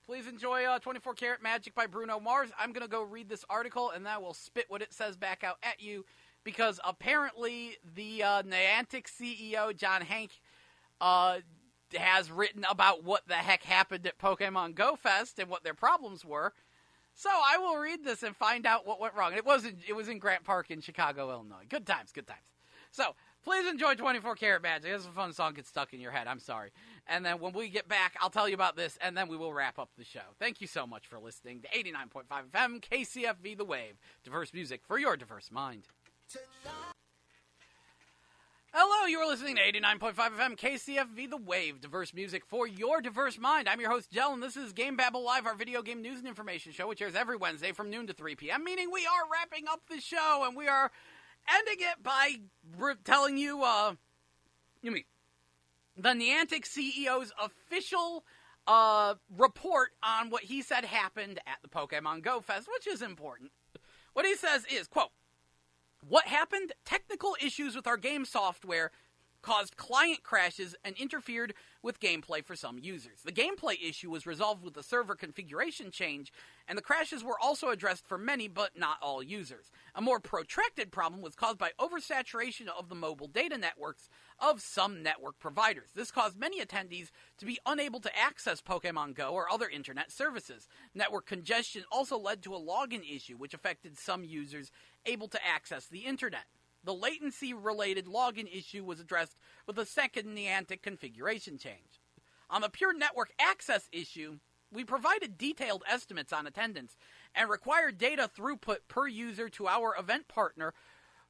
Please enjoy 24 Karat Magic by Bruno Mars. I'm gonna go read this article and that will spit what it says back out at you, because apparently the Niantic CEO John Hank has written about what the heck happened at Pokemon Go Fest and what their problems were. So I will read this and find out what went wrong. It was in Grant Park in Chicago, Illinois. Good times. So, Please enjoy 24 Karat Magic. This is a fun song, gets stuck in your head. I'm sorry. And then when we get back, I'll tell you about this, and then we will wrap up the show. Thank you so much for listening to 89.5 FM KCFV The Wave. Diverse music for your diverse mind. Hello, you are listening to 89.5 FM KCFV The Wave. Diverse music for your diverse mind. I'm your host, Jell, and this is GameBabble Live, our video game news and information show, which airs every Wednesday from noon to 3 p.m., meaning we are wrapping up the show, and we are ending it by telling you, the Niantic CEO's official report on what he said happened at the Pokemon Go Fest, which is important. What he says is, quote, "What happened? Technical issues with our game software caused client crashes and interfered with gameplay for some users. The gameplay issue was resolved with the server configuration change, and the crashes were also addressed for many, but not all users. A more protracted problem was caused by oversaturation of the mobile data networks of some network providers. This caused many attendees to be unable to access Pokemon Go or other internet services. Network congestion also led to a login issue, which affected some users able to access the internet. The latency-related login issue was addressed with a second Niantic configuration change. On the pure network access issue, we provided detailed estimates on attendance and required data throughput per user to our event partner,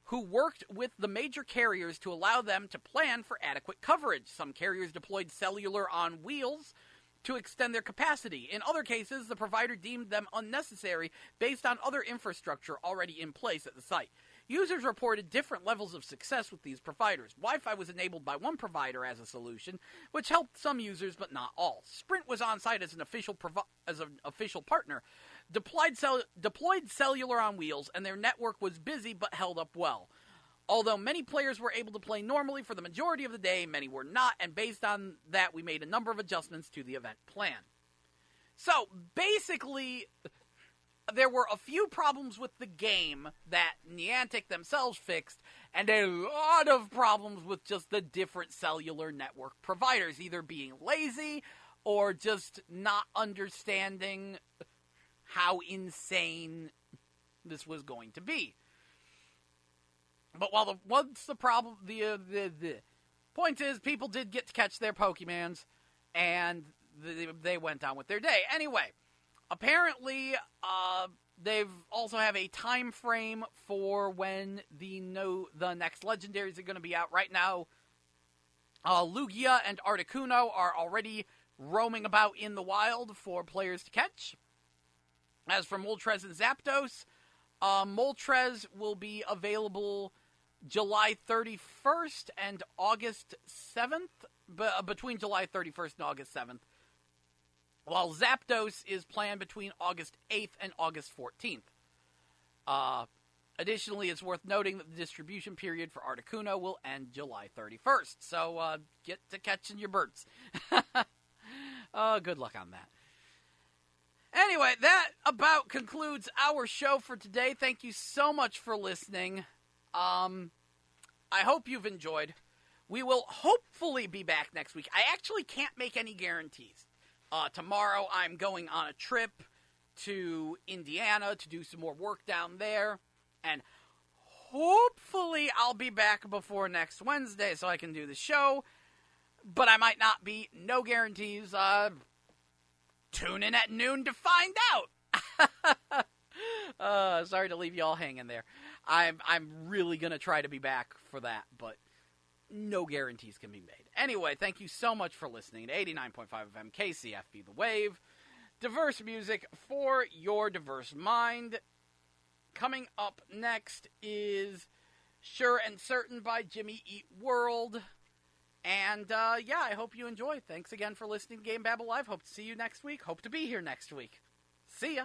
who worked with the major carriers to allow them to plan for adequate coverage. Some carriers deployed cellular on wheels to extend their capacity. In other cases, the provider deemed them unnecessary based on other infrastructure already in place at the site. Users reported different levels of success with these providers. Wi-Fi was enabled by one provider as a solution, which helped some users but not all. Sprint was on site as an official partner, deployed cellular on wheels, and their network was busy but held up well. Although many players were able to play normally for the majority of the day, many were not, and based on that, we made a number of adjustments to the event plan." So, basically, there were a few problems with the game that Niantic themselves fixed, and a lot of problems with just the different cellular network providers, either being lazy or just not understanding how insane this was going to be. But what's the problem? The point is, people did get to catch their Pokemons, and they went on with their day. Anyway, apparently, they've also have a time frame for when the next legendaries are going to be out. Right now, Lugia and Articuno are already roaming about in the wild for players to catch. As for Moltres and Zapdos, Moltres will be available July 31st and August 7th, between July 31st and August 7th, while Zapdos is planned between August 8th and August 14th. Additionally, it's worth noting that the distribution period for Articuno will end July 31st, so get to catching your birds. Good luck on that. Anyway, that about concludes our show for today. Thank you so much for listening. I hope you've enjoyed. We will hopefully be back next week. I actually can't make any guarantees. Tomorrow I'm going on a trip to Indiana to do some more work down there. And hopefully I'll be back before next Wednesday so I can do the show. But I might not be. No guarantees. Tune in at noon to find out. Sorry to leave you all hanging there. I'm really going to try to be back for that, but no guarantees can be made. Anyway, thank you so much for listening to 89.5 FM KCFV The Wave. Diverse music for your diverse mind. Coming up next is Sure and Certain by Jimmy Eat World. And, I hope you enjoy. Thanks again for listening to GameBabble Live. Hope to see you next week. Hope to be here next week. See ya.